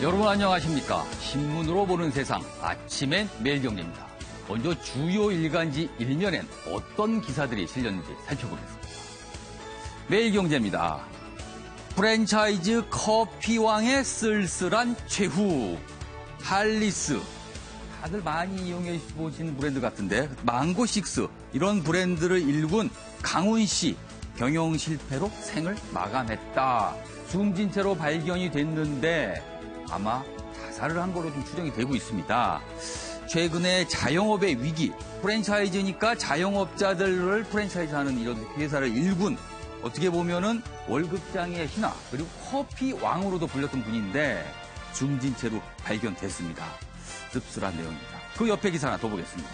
여러분 안녕하십니까? 신문으로 보는 세상 아침엔 매일경제입니다. 먼저 주요 일간지 일면엔 어떤 기사들이 실렸는지 살펴보겠습니다. 매일경제입니다. 프랜차이즈 커피왕의 쓸쓸한 최후. 할리스. 다들 많이 이용해 보신 브랜드 같은데 망고식스 이런 브랜드를 일군 강훈씨 경영 실패로 생을 마감했다. 숨진 채로 발견이 됐는데 아마 자살을 한 걸로 좀 추정이 되고 있습니다. 최근에 자영업의 위기, 프랜차이즈니까 자영업자들을 프랜차이즈하는 이런 회사를 일군 어떻게 보면은 월급장의 신화 그리고 커피 왕으로도 불렸던 분인데 숨진 채로 발견됐습니다. 씁쓸한 내용입니다. 그 옆에 기사 하나 더 보겠습니다.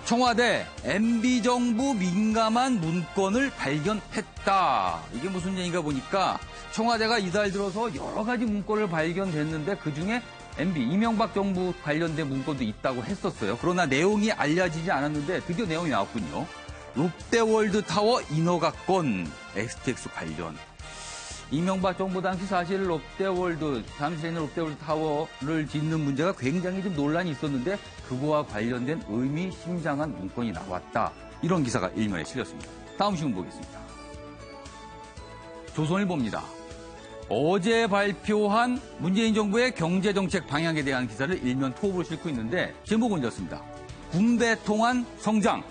청와대 MB정부 민감한 문건을 발견했다. 이게 무슨 얘기인가 보니까 청와대가 이달 들어서 여러 가지 문건을 발견됐는데 그중에 MB 이명박 정부 관련된 문건도 있다고 했었어요. 그러나 내용이 알려지지 않았는데 드디어 내용이 나왔군요. 롯데월드타워 인허가권 STX 관련. 이명박 정부 당시 사실 롯데월드, 잠실에 있는 롯데월드타워를 짓는 문제가 굉장히 좀 논란이 있었는데 그거와 관련된 의미심장한 문건이 나왔다. 이런 기사가 일면에 실렸습니다. 다음 신문 보겠습니다. 조선일보입니다. 어제 발표한 문재인 정부의 경제정책 방향에 대한 기사를 일면 톱으로 싣고 있는데 제목은 이렇습니다. 군대 통한 성장,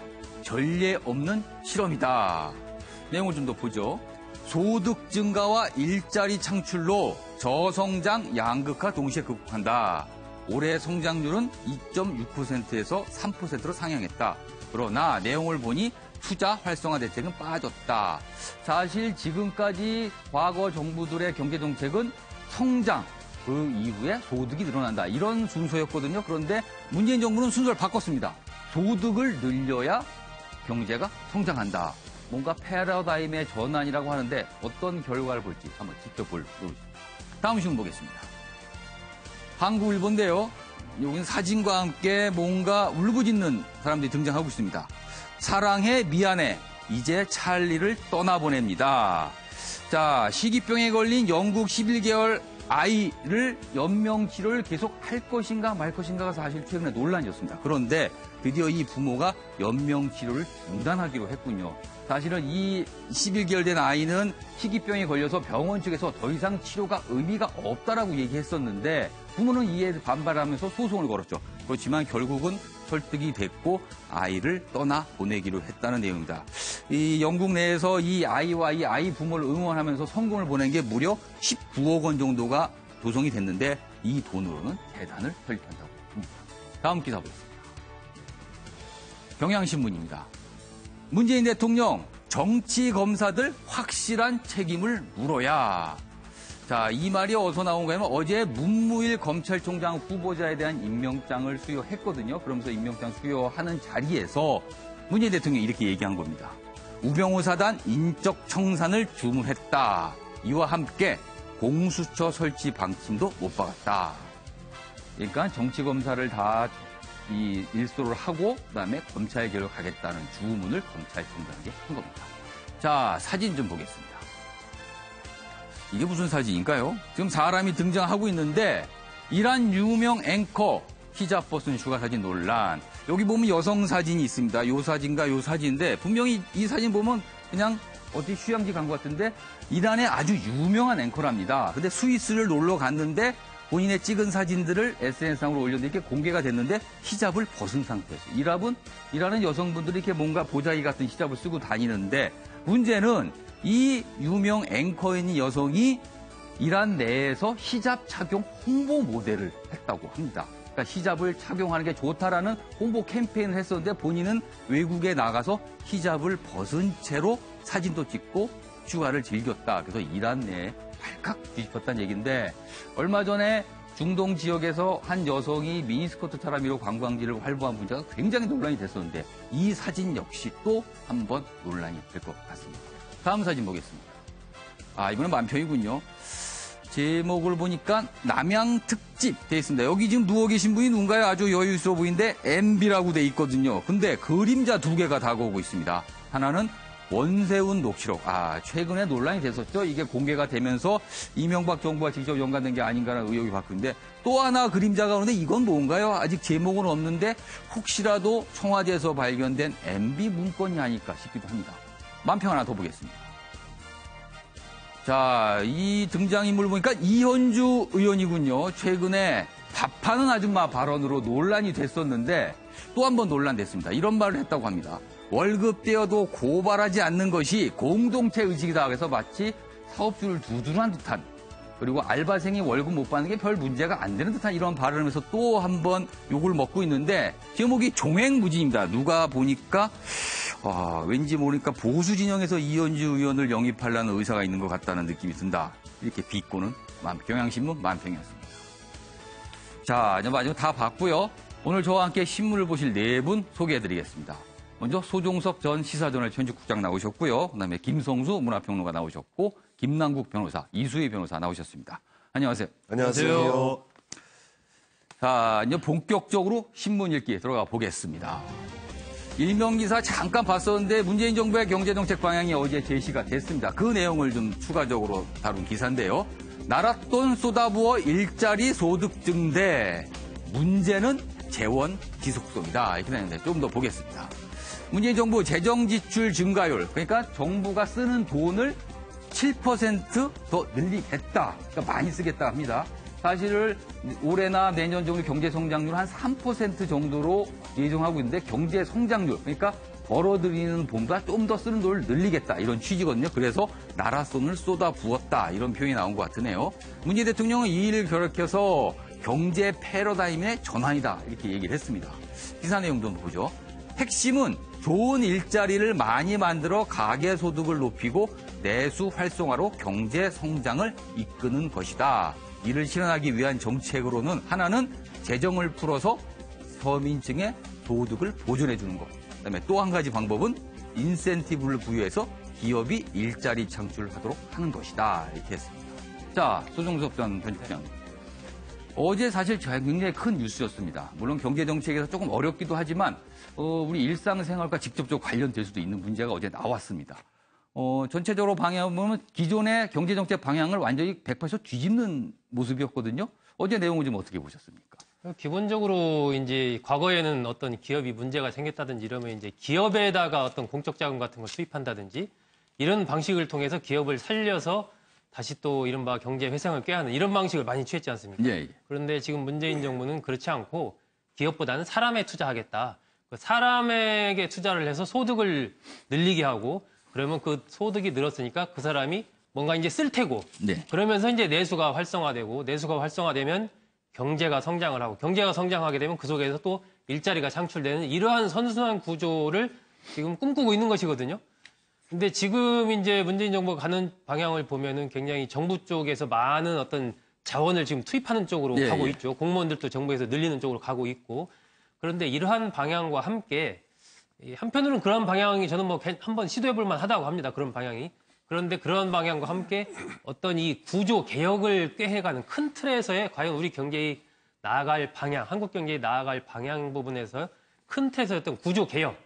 전례 없는 실험이다. 내용을 좀 더 보죠. 소득 증가와 일자리 창출로 저성장 양극화 동시에 극복한다. 올해 성장률은 2.6%에서 3%로 상향했다. 그러나 내용을 보니 투자 활성화 대책은 빠졌다. 사실 지금까지 과거 정부들의 경제정책은 성장, 그 이후에 소득이 늘어난다. 이런 순서였거든요. 그런데 문재인 정부는 순서를 바꿨습니다. 소득을 늘려야 경제가 성장한다. 뭔가 패러다임의 전환이라고 하는데 어떤 결과를 볼지 한번 지켜볼 노릇입니다. 다음 신문 보겠습니다. 한국일보인데요. 여기는 사진과 함께 뭔가 울부짖는 사람들이 등장하고 있습니다. 사랑해 미안해 이제 찰리를 떠나보냅니다. 자, 시기병에 걸린 영국 11개월 아이를 연명치료를 계속 할 것인가 말 것인가가 사실 최근에 논란이었습니다. 그런데 드디어 이 부모가 연명치료를 중단하기로 했군요. 사실은 이 11개월 된 아이는 희귀병에 걸려서 병원 측에서 더 이상 치료가 의미가 없다라고 얘기했었는데 부모는 이에 반발하면서 소송을 걸었죠. 그렇지만 결국은 설득이 됐고 아이를 떠나보내기로 했다는 내용입니다. 이 영국 내에서 이 아이와 이 아이 부모를 응원하면서 성금을 보낸 게 무려 19억 원 정도가 조성이 됐는데 이 돈으로는 재단을 설립한다고 합니다. 다음 기사 보겠습니다. 경향신문입니다. 문재인 대통령 정치 검사들 확실한 책임을 물어야. 자, 이 말이 어디서 나온 거냐면 어제 문무일 검찰총장 후보자에 대한 임명장을 수여했거든요. 그러면서 임명장 수여하는 자리에서 문재인 대통령이 이렇게 얘기한 겁니다. 우병우 사단 인적 청산을 주문했다. 이와 함께 공수처 설치 방침도 못 박았다. 그러니까 정치 검사를 다 이 일소를 하고 그다음에 검찰 개혁을 가겠다는 주문을 검찰총장에게 한 겁니다. 자, 사진 좀 보겠습니다. 이게 무슨 사진인가요? 지금 사람이 등장하고 있는데 이란 유명 앵커 히잡 벗은 슈가 사진 논란. 여기 보면 여성 사진이 있습니다. 요 사진과 요 사진인데 분명히 이 사진 보면 그냥 어디 휴양지 간 것 같은데 이란의 아주 유명한 앵커랍니다. 근데 스위스를 놀러 갔는데 본인의 찍은 사진들을 SNS상으로 올렸는데 이렇게 공개가 됐는데 히잡을 벗은 상태에서 이란은 여성분들이 이렇게 뭔가 보자기 같은 히잡을 쓰고 다니는데 문제는 이 유명 앵커인 여성이 이란 내에서 히잡 착용 홍보 모델을 했다고 합니다. 그러니까 히잡을 착용하는 게 좋다라는 홍보 캠페인을 했었는데 본인은 외국에 나가서 히잡을 벗은 채로 사진도 찍고 휴가를 즐겼다. 그래서 이란 내에 발칵 뒤집혔다는 얘기인데 얼마 전에 중동 지역에서 한 여성이 미니스커트 차라미로 관광지를 활보한 문제가 굉장히 논란이 됐었는데 이 사진 역시 또 한 번 논란이 될 것 같습니다. 다음 사진 보겠습니다. 이번엔 만평이군요. 제목을 보니까 남양 특집 돼 있습니다. 여기 지금 누워 계신 분이 누군가요? 아주 여유 있어 보이는데 MB라고 돼 있거든요. 근데 그림자 두 개가 다가오고 있습니다. 하나는 원세훈 녹취록. 최근에 논란이 됐었죠. 이게 공개가 되면서 이명박 정부와 직접 연관된 게 아닌가라는 의혹이 바뀌는데 또 하나 그림자가 오는데 이건 뭔가요? 아직 제목은 없는데 혹시라도 청와대에서 발견된 MB 문건이 아닐까 싶기도 합니다. 만평 하나 더 보겠습니다. 자, 이 등장인물 보니까 이현주 의원이군요. 최근에 밥하는 아줌마 발언으로 논란이 됐었는데 또 한 번 논란됐습니다. 이런 말을 했다고 합니다. 월급 떼어도 고발하지 않는 것이 공동체 의식이다. 그래서 마치 사업주를 두둔한 듯한, 그리고 알바생이 월급 못 받는 게 별 문제가 안 되는 듯한 이런 발언을 하면서 또 한 번 욕을 먹고 있는데 제목이 종횡무진입니다. 누가 보니까 왠지 모르니까 보수 진영에서 이현주 의원을 영입하려는 의사가 있는 것 같다는 느낌이 든다. 이렇게 비꼬는 경향신문 만평이었습니다. 자, 이제 마지막 다 봤고요. 오늘 저와 함께 신문을 보실 네 분 소개해드리겠습니다. 먼저 소종석 전 시사저널 편집국장 나오셨고요. 그다음에 김성수 문화평론가 나오셨고 김남국 변호사, 이수희 변호사 나오셨습니다. 안녕하세요. 안녕하세요. 자, 이제 본격적으로 신문 읽기에 들어가 보겠습니다. 일명기사 잠깐 봤었는데 문재인 정부의 경제정책 방향이 어제 제시가 됐습니다. 그 내용을 좀 추가적으로 다룬 기사인데요. 나랏돈 쏟아부어 일자리 소득 증대, 문제는 재원 지속성이다. 이렇게 되는데 좀 더 보겠습니다. 문재인 정부 재정지출 증가율, 그러니까 정부가 쓰는 돈을 7% 더 늘리겠다. 그러니까 많이 쓰겠다 합니다. 사실 올해나 내년 정도 경제성장률 한 3% 정도로 예정하고 있는데 경제성장률, 그러니까 벌어들이는 돈보다 좀 더 쓰는 돈을 늘리겠다. 이런 취지거든요. 그래서 나랏돈을 쏟아 부었다. 이런 표현이 나온 것 같으네요. 문재인 대통령은 이 일을 결합해서 경제 패러다임의 전환이다. 이렇게 얘기를 했습니다. 기사 내용도 한번 보죠. 핵심은 좋은 일자리를 많이 만들어 가계소득을 높이고 내수 활성화로 경제 성장을 이끄는 것이다. 이를 실현하기 위한 정책으로는 하나는 재정을 풀어서 서민층의 소득을 보존해 주는 것. 그다음에 또 한 가지 방법은 인센티브를 부여해서 기업이 일자리 창출하도록 하는 것이다. 이렇게 했습니다. 자, 소종석 전 편집장. 어제 사실 굉장히 큰 뉴스였습니다. 물론 경제정책에서 조금 어렵기도 하지만 우리 일상생활과 직접적으로 관련될 수도 있는 문제가 어제 나왔습니다. 전체적으로 방향을 보면 기존의 경제정책 방향을 완전히 180도 뒤집는 모습이었거든요. 어제 내용을 좀 어떻게 보셨습니까? 기본적으로 이제 과거에는 어떤 기업이 문제가 생겼다든지 이러면 이제 기업에다가 어떤 공적 자금 같은 걸 수입한다든지 이런 방식을 통해서 기업을 살려서 다시 또 이른바 경제 회생을 꾀하는 이런 방식을 많이 취했지 않습니까? 예. 그런데 지금 문재인 정부는 그렇지 않고 기업보다는 사람에 투자하겠다. 사람에게 투자를 해서 소득을 늘리게 하고 그러면 그 소득이 늘었으니까 그 사람이 뭔가 이제 쓸 테고 네. 그러면서 이제 내수가 활성화되고 내수가 활성화되면 경제가 성장을 하고 경제가 성장하게 되면 그 속에서 또 일자리가 창출되는 이러한 선순환 구조를 지금 꿈꾸고 있는 것이거든요. 근데 지금 이제 문재인 정부가 가는 방향을 보면은 굉장히 정부 쪽에서 많은 어떤 자원을 지금 투입하는 쪽으로 가고 있죠. 공무원들도 정부에서 늘리는 쪽으로 가고 있고. 그런데 이러한 방향과 함께 한편으로는 그런 방향이 저는 뭐 한번 시도해볼 만하다고 합니다. 그런 방향이. 그런데 그런 방향과 함께 어떤 이 구조 개혁을 꾀해가는 큰 틀에서의 과연 우리 경제의 나아갈 방향, 한국 경제의 나아갈 방향 부분에서 큰 틀에서 어떤 구조 개혁,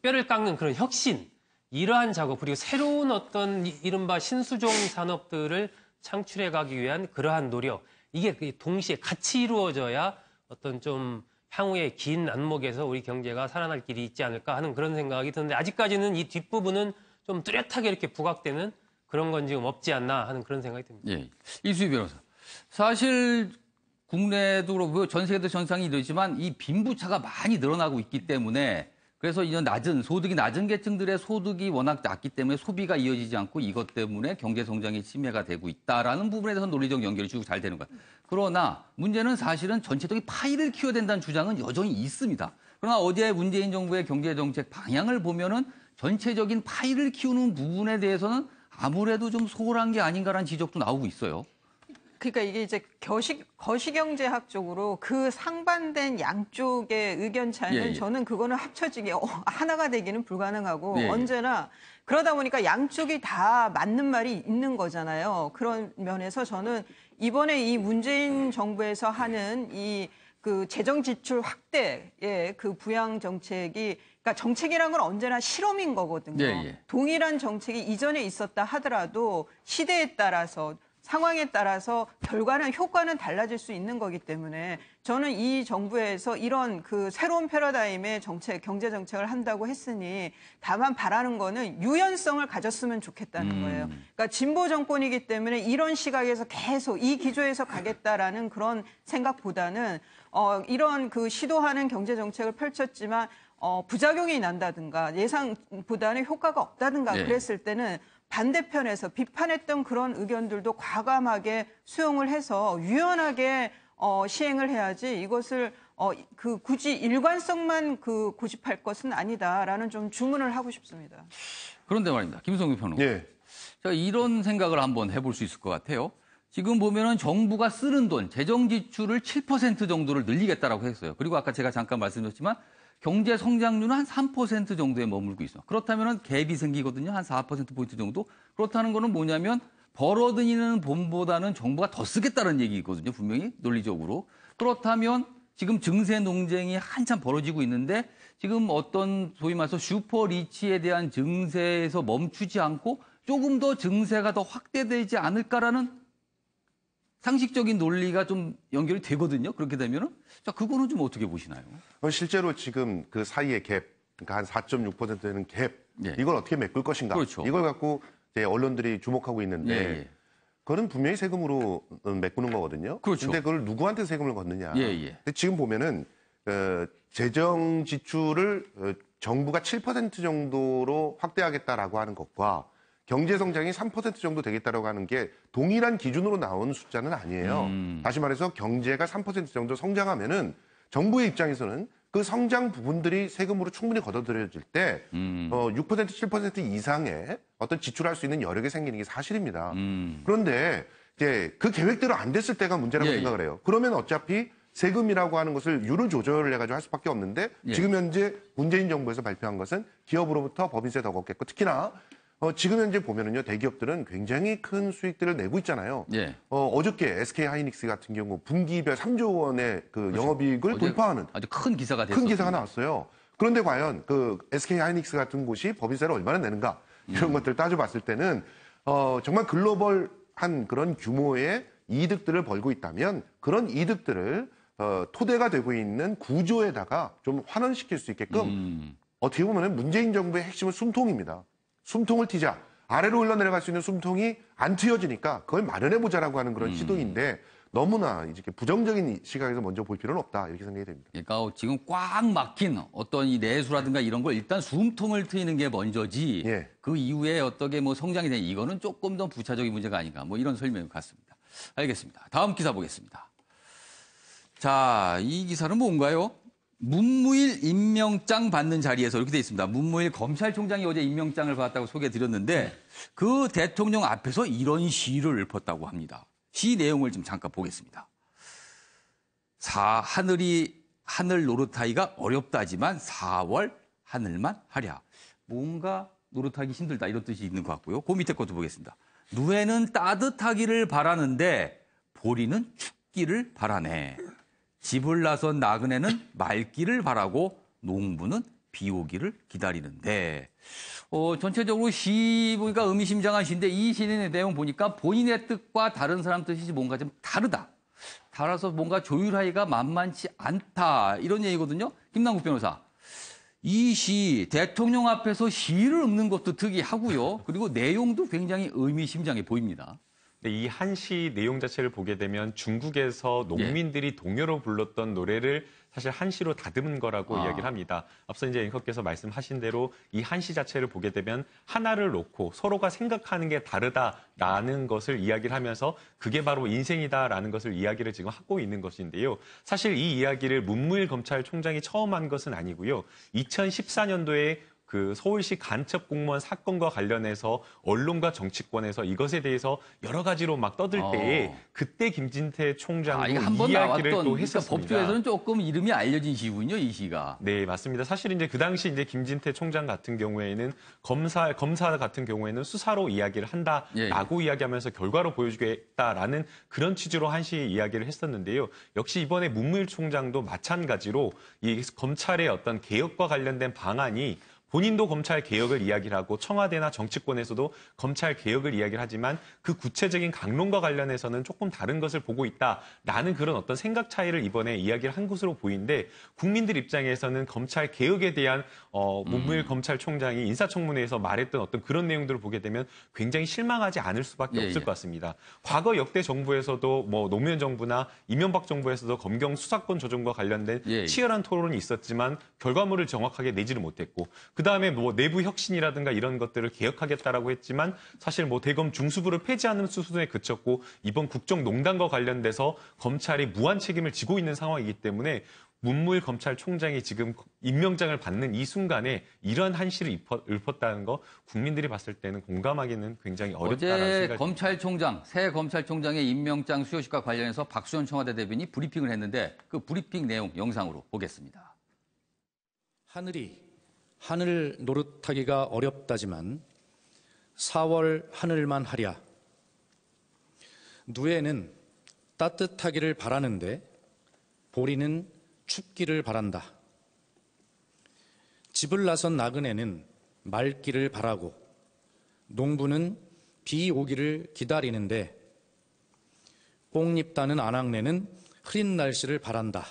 뼈를 깎는 그런 혁신, 이러한 작업, 그리고 새로운 어떤 이른바 신수종 산업들을 창출해가기 위한 그러한 노력, 이게 동시에 같이 이루어져야 어떤 좀 향후의 긴 안목에서 우리 경제가 살아날 길이 있지 않을까 하는 그런 생각이 드는데 아직까지는 이 뒷부분은 좀 뚜렷하게 이렇게 부각되는 그런 건 지금 없지 않나 하는 그런 생각이 듭니다. 예. 이수희 변호사. 사실 국내도 그렇고 전 세계도 현상이 이러지만 이 빈부차가 많이 늘어나고 있기 때문에 그래서 이런 소득이 낮은 계층들의 소득이 워낙 낮기 때문에 소비가 이어지지 않고 이것 때문에 경제 성장이 침해가 되고 있다라는 부분에 대해서 논리적 연결이 쭉 잘 되는 것 같아요. 그러나 문제는 사실은 전체적인 파이를 키워야 된다는 주장은 여전히 있습니다. 그러나 어제 문재인 정부의 경제정책 방향을 보면은 전체적인 파이를 키우는 부분에 대해서는 아무래도 좀 소홀한 게 아닌가라는 지적도 나오고 있어요. 그러니까 이게 이제 거시경제학적으로 그 상반된 양쪽의 의견 차이는 저는 그거는 합쳐지기 하나가 되기는 불가능하고 언제나 그러다 보니까 양쪽이 다 맞는 말이 있는 거잖아요. 그런 면에서 저는 이번에 이 문재인 정부에서 하는 이 그 재정 지출 확대의 그 부양 정책이 그러니까 정책이란 건 언제나 실험인 거거든요. 예. 동일한 정책이 이전에 있었다 하더라도 시대에 따라서 상황에 따라서 효과는 달라질 수 있는 거기 때문에 저는 이 정부에서 이런 그 새로운 패러다임의 경제 정책을 한다고 했으니 다만 바라는 거는 유연성을 가졌으면 좋겠다는 거예요. 그러니까 진보 정권이기 때문에 이런 시각에서 계속 이 기조에서 가겠다라는 그런 생각보다는 이런 그 시도하는 경제 정책을 펼쳤지만 부작용이 난다든가 예상보다는 효과가 없다든가 그랬을 때는 반대편에서 비판했던 그런 의견들도 과감하게 수용을 해서 유연하게 시행을 해야지 이것을 굳이 일관성만 고집할 것은 아니다라는 좀 주문을 하고 싶습니다. 그런데 말입니다. 김성규 평론가. 예. 제가 이런 생각을 한번 해볼 수 있을 것 같아요. 지금 보면은 정부가 쓰는 돈, 재정 지출을 7% 정도를 늘리겠다라고 했어요. 그리고 아까 제가 잠깐 말씀드렸지만 경제 성장률은 한 3% 정도에 머물고 있어. 그렇다면은 갭이 생기거든요. 한 4%포인트 정도. 그렇다는 거는 뭐냐면 벌어들이는 돈보다는 정부가 더 쓰겠다는 얘기거든요. 분명히 논리적으로. 그렇다면 지금 증세 논쟁이 한참 벌어지고 있는데 지금 어떤 소위 말해서 슈퍼 리치에 대한 증세에서 멈추지 않고 조금 더 증세가 더 확대되지 않을까라는 상식적인 논리가 좀 연결이 되거든요. 그렇게 되면은. 자, 그거는 좀 어떻게 보시나요? 실제로 지금 그 사이의 갭, 그러니까 한 4.6% 되는 갭, 네. 이걸 어떻게 메꿀 것인가. 그렇죠. 이걸 갖고 이제 언론들이 주목하고 있는데, 예. 그거는 분명히 세금으로 메꾸는 거거든요. 그렇죠. 근데 그걸 누구한테 세금을 걷느냐. 예. 근데 지금 보면은, 재정 지출을 정부가 7% 정도로 확대하겠다라고 하는 것과 경제 성장이 3% 정도 되겠다라고 하는 게 동일한 기준으로 나온 숫자는 아니에요. 다시 말해서 경제가 3% 정도 성장하면은 정부의 입장에서는 그 성장 부분들이 세금으로 충분히 걷어들여질 때 6% 7% 이상의 어떤 지출할 수 있는 여력이 생기는 게 사실입니다. 그런데 이제 그 계획대로 안 됐을 때가 문제라고 생각을 해요. 그러면 어차피 세금이라고 하는 것을 율을 조절을 해가지고 할 수밖에 없는데 지금 현재 문재인 정부에서 발표한 것은 기업으로부터 법인세 더 걷겠고 특히나 지금 현재 보면은요, 대기업들은 굉장히 큰 수익들을 내고 있잖아요. 어저께 SK 하이닉스 같은 경우 분기별 3조 원의 그 그렇죠. 영업이익을 돌파하는 아주 큰 기사가 됐어요. 큰 기사가 나왔어요. 그런데 과연 그 SK 하이닉스 같은 곳이 법인세를 얼마나 내는가 이런 것들을 따져봤을 때는 정말 글로벌한 그런 규모의 이득들을 벌고 있다면 그런 이득들을 토대가 되고 있는 구조에다가 좀 환원시킬 수 있게끔 어떻게 보면 문재인 정부의 핵심은 숨통입니다. 숨통을 튀자. 아래로 흘러내려갈 수 있는 숨통이 안 튀어지니까 그걸 마련해보자라고 하는 그런 시도인데 너무나 이렇게 부정적인 시각에서 먼저 볼 필요는 없다. 이렇게 생각이 됩니다. 그러니까 지금 꽉 막힌 어떤 이 내수라든가 이런 걸 일단 숨통을 트이는 게 먼저지 그 이후에 어떻게 뭐 성장이 되는 이거는 조금 더 부차적인 문제가 아닌가 뭐 이런 설명 같습니다. 알겠습니다. 다음 기사 보겠습니다. 자, 이 기사는 뭔가요? 문무일 임명장 받는 자리에서 이렇게 돼 있습니다. 문무일 검찰총장이 어제 임명장을 받았다고 소개해드렸는데 그 대통령 앞에서 이런 시를 읊었다고 합니다. 시 내용을 좀 잠깐 보겠습니다. 하늘 노릇하기가 어렵다지만 4월 하늘만 하랴. 뭔가 노릇하기 힘들다 이런 뜻이 있는 것 같고요. 그 밑에 것도 보겠습니다. 누에는 따뜻하기를 바라는데 보리는 춥기를 바라네. 집을 나선 나그네는 맑기를 바라고 농부는 비 오기를 기다리는데 전체적으로 시 보니까 의미심장한 시인데 이 시의 내용 보니까 본인의 뜻과 다른 사람 뜻이 뭔가 좀 다르다. 따라서 뭔가 조율하기가 만만치 않다. 이런 얘기거든요. 김남국 변호사. 이 시 대통령 앞에서 시를 읊는 것도 특이하고요. 그리고 내용도 굉장히 의미심장해 보입니다. 이 한시 내용 자체를 보게 되면 중국에서 농민들이 동요로 불렀던 노래를 사실 한시로 다듬은 거라고 이야기를 합니다. 앞서 이제 앵커께서 말씀하신 대로 이 한시 자체를 보게 되면 하나를 놓고 서로가 생각하는 게 다르다라는 것을 이야기를 하면서 그게 바로 인생이다라는 것을 이야기를 지금 하고 있는 것인데요. 사실 이 이야기를 문무일 검찰총장이 처음 한 것은 아니고요. 2014년도에 그 서울시 간첩 공무원 사건과 관련해서 언론과 정치권에서 이것에 대해서 여러 가지로 막 떠들 때에 그때 김진태 총장도 이게 한번 이야기를 나왔던, 또 했었습니다. 그러니까 법조에서는 조금 이름이 알려진 시군요, 이 시가. 네, 맞습니다. 사실 이제 그 당시 이제 김진태 총장 같은 경우에는 검사 같은 경우에는 수사로 이야기를 한다라고 이야기하면서 결과로 보여주겠다라는 그런 취지로 한시 이야기를 했었는데요. 역시 이번에 문무일 총장도 마찬가지로 이 검찰의 어떤 개혁과 관련된 방안이 본인도 검찰 개혁을 이야기를 하고 청와대나 정치권에서도 검찰 개혁을 이야기를 하지만 그 구체적인 강론과 관련해서는 조금 다른 것을 보고 있다라는 그런 어떤 생각 차이를 이번에 이야기를 한 것으로 보이는데 국민들 입장에서는 검찰 개혁에 대한 문무일 검찰총장이 인사청문회에서 말했던 어떤 그런 내용들을 보게 되면 굉장히 실망하지 않을 수밖에 없을 것 같습니다. 과거 역대 정부에서도 뭐 노무현 정부나 이명박 정부에서도 검경 수사권 조정과 관련된 치열한 토론이 있었지만 결과물을 정확하게 내지를 못했고 그다음에 뭐 내부 혁신이라든가 이런 것들을 개혁하겠다라고 했지만 사실 뭐 대검 중수부를 폐지하는 수순에 그쳤고 이번 국정농단과 관련돼서 검찰이 무한 책임을 지고 있는 상황이기 때문에 문무일 검찰총장이 지금 임명장을 받는 이 순간에 이런 한시를 읊었다는 거 국민들이 봤을 때는 공감하기는 굉장히 어렵다는 생각이 어제 검찰총장, 새 검찰총장의 임명장 수여식과 관련해서 박수현 청와대 대변인이 브리핑을 했는데 그 브리핑 내용 영상으로 보겠습니다. 하늘 노릇하기가 어렵다지만 4월 하늘만 하랴. 누에는 따뜻하기를 바라는데 보리는 춥기를 바란다. 집을 나선 나그네는 맑기를 바라고 농부는 비 오기를 기다리는데 뽕잎 따는 아낙네는 흐린 날씨를 바란다.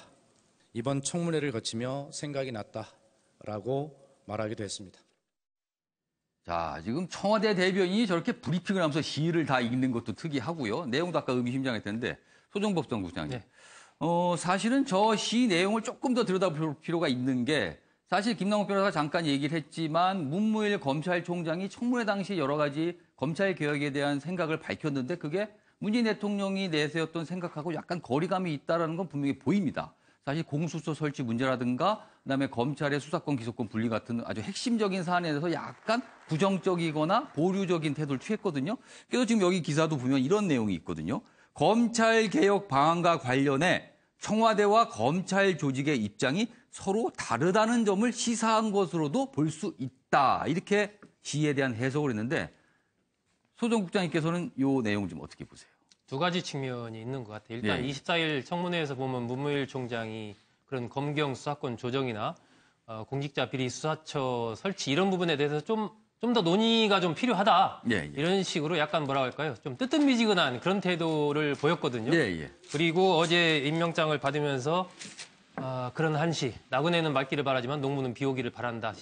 이번 청문회를 거치며 생각이 났다라고 말하기도 했습니다. 자, 지금 청와대 대변인이 저렇게 브리핑을 하면서 시를 다 읽는 것도 특이하고요. 내용도 아까 의미심장했던데 소정법 정국장님. 네. 사실은 저 시 내용을 조금 더 들여다볼 필요가 있는 게 사실 김남욱 변호사가 잠깐 얘기를 했지만 문무일 검찰총장이 청문회 당시 여러 가지 검찰 개혁에 대한 생각을 밝혔는데 그게 문재인 대통령이 내세웠던 생각하고 약간 거리감이 있다는 건 분명히 보입니다. 사실 공수처 설치 문제라든가 그다음에 검찰의 수사권 기소권 분리 같은 아주 핵심적인 사안에 대해서 약간 부정적이거나 보류적인 태도를 취했거든요. 그래서 지금 여기 기사도 보면 이런 내용이 있거든요. 검찰 개혁 방안과 관련해 청와대와 검찰 조직의 입장이 서로 다르다는 점을 시사한 것으로도 볼 수 있다. 이렇게 시에 대한 해석을 했는데 소정 국장님께서는 이 내용 좀 어떻게 보세요? 두 가지 측면이 있는 것 같아요. 일단 24일 청문회에서 보면 문무일 총장이 그런 검경 수사권 조정이나 공직자 비리 수사처 설치 이런 부분에 대해서 좀 더 논의가 좀 필요하다. 이런 식으로 약간 뭐라 할까요? 좀 뜨뜻미지근한 그런 태도를 보였거든요. 그리고 어제 임명장을 받으면서 그런 한시, 나그네는 맑기를 바라지만 농부는 비 오기를 바란다.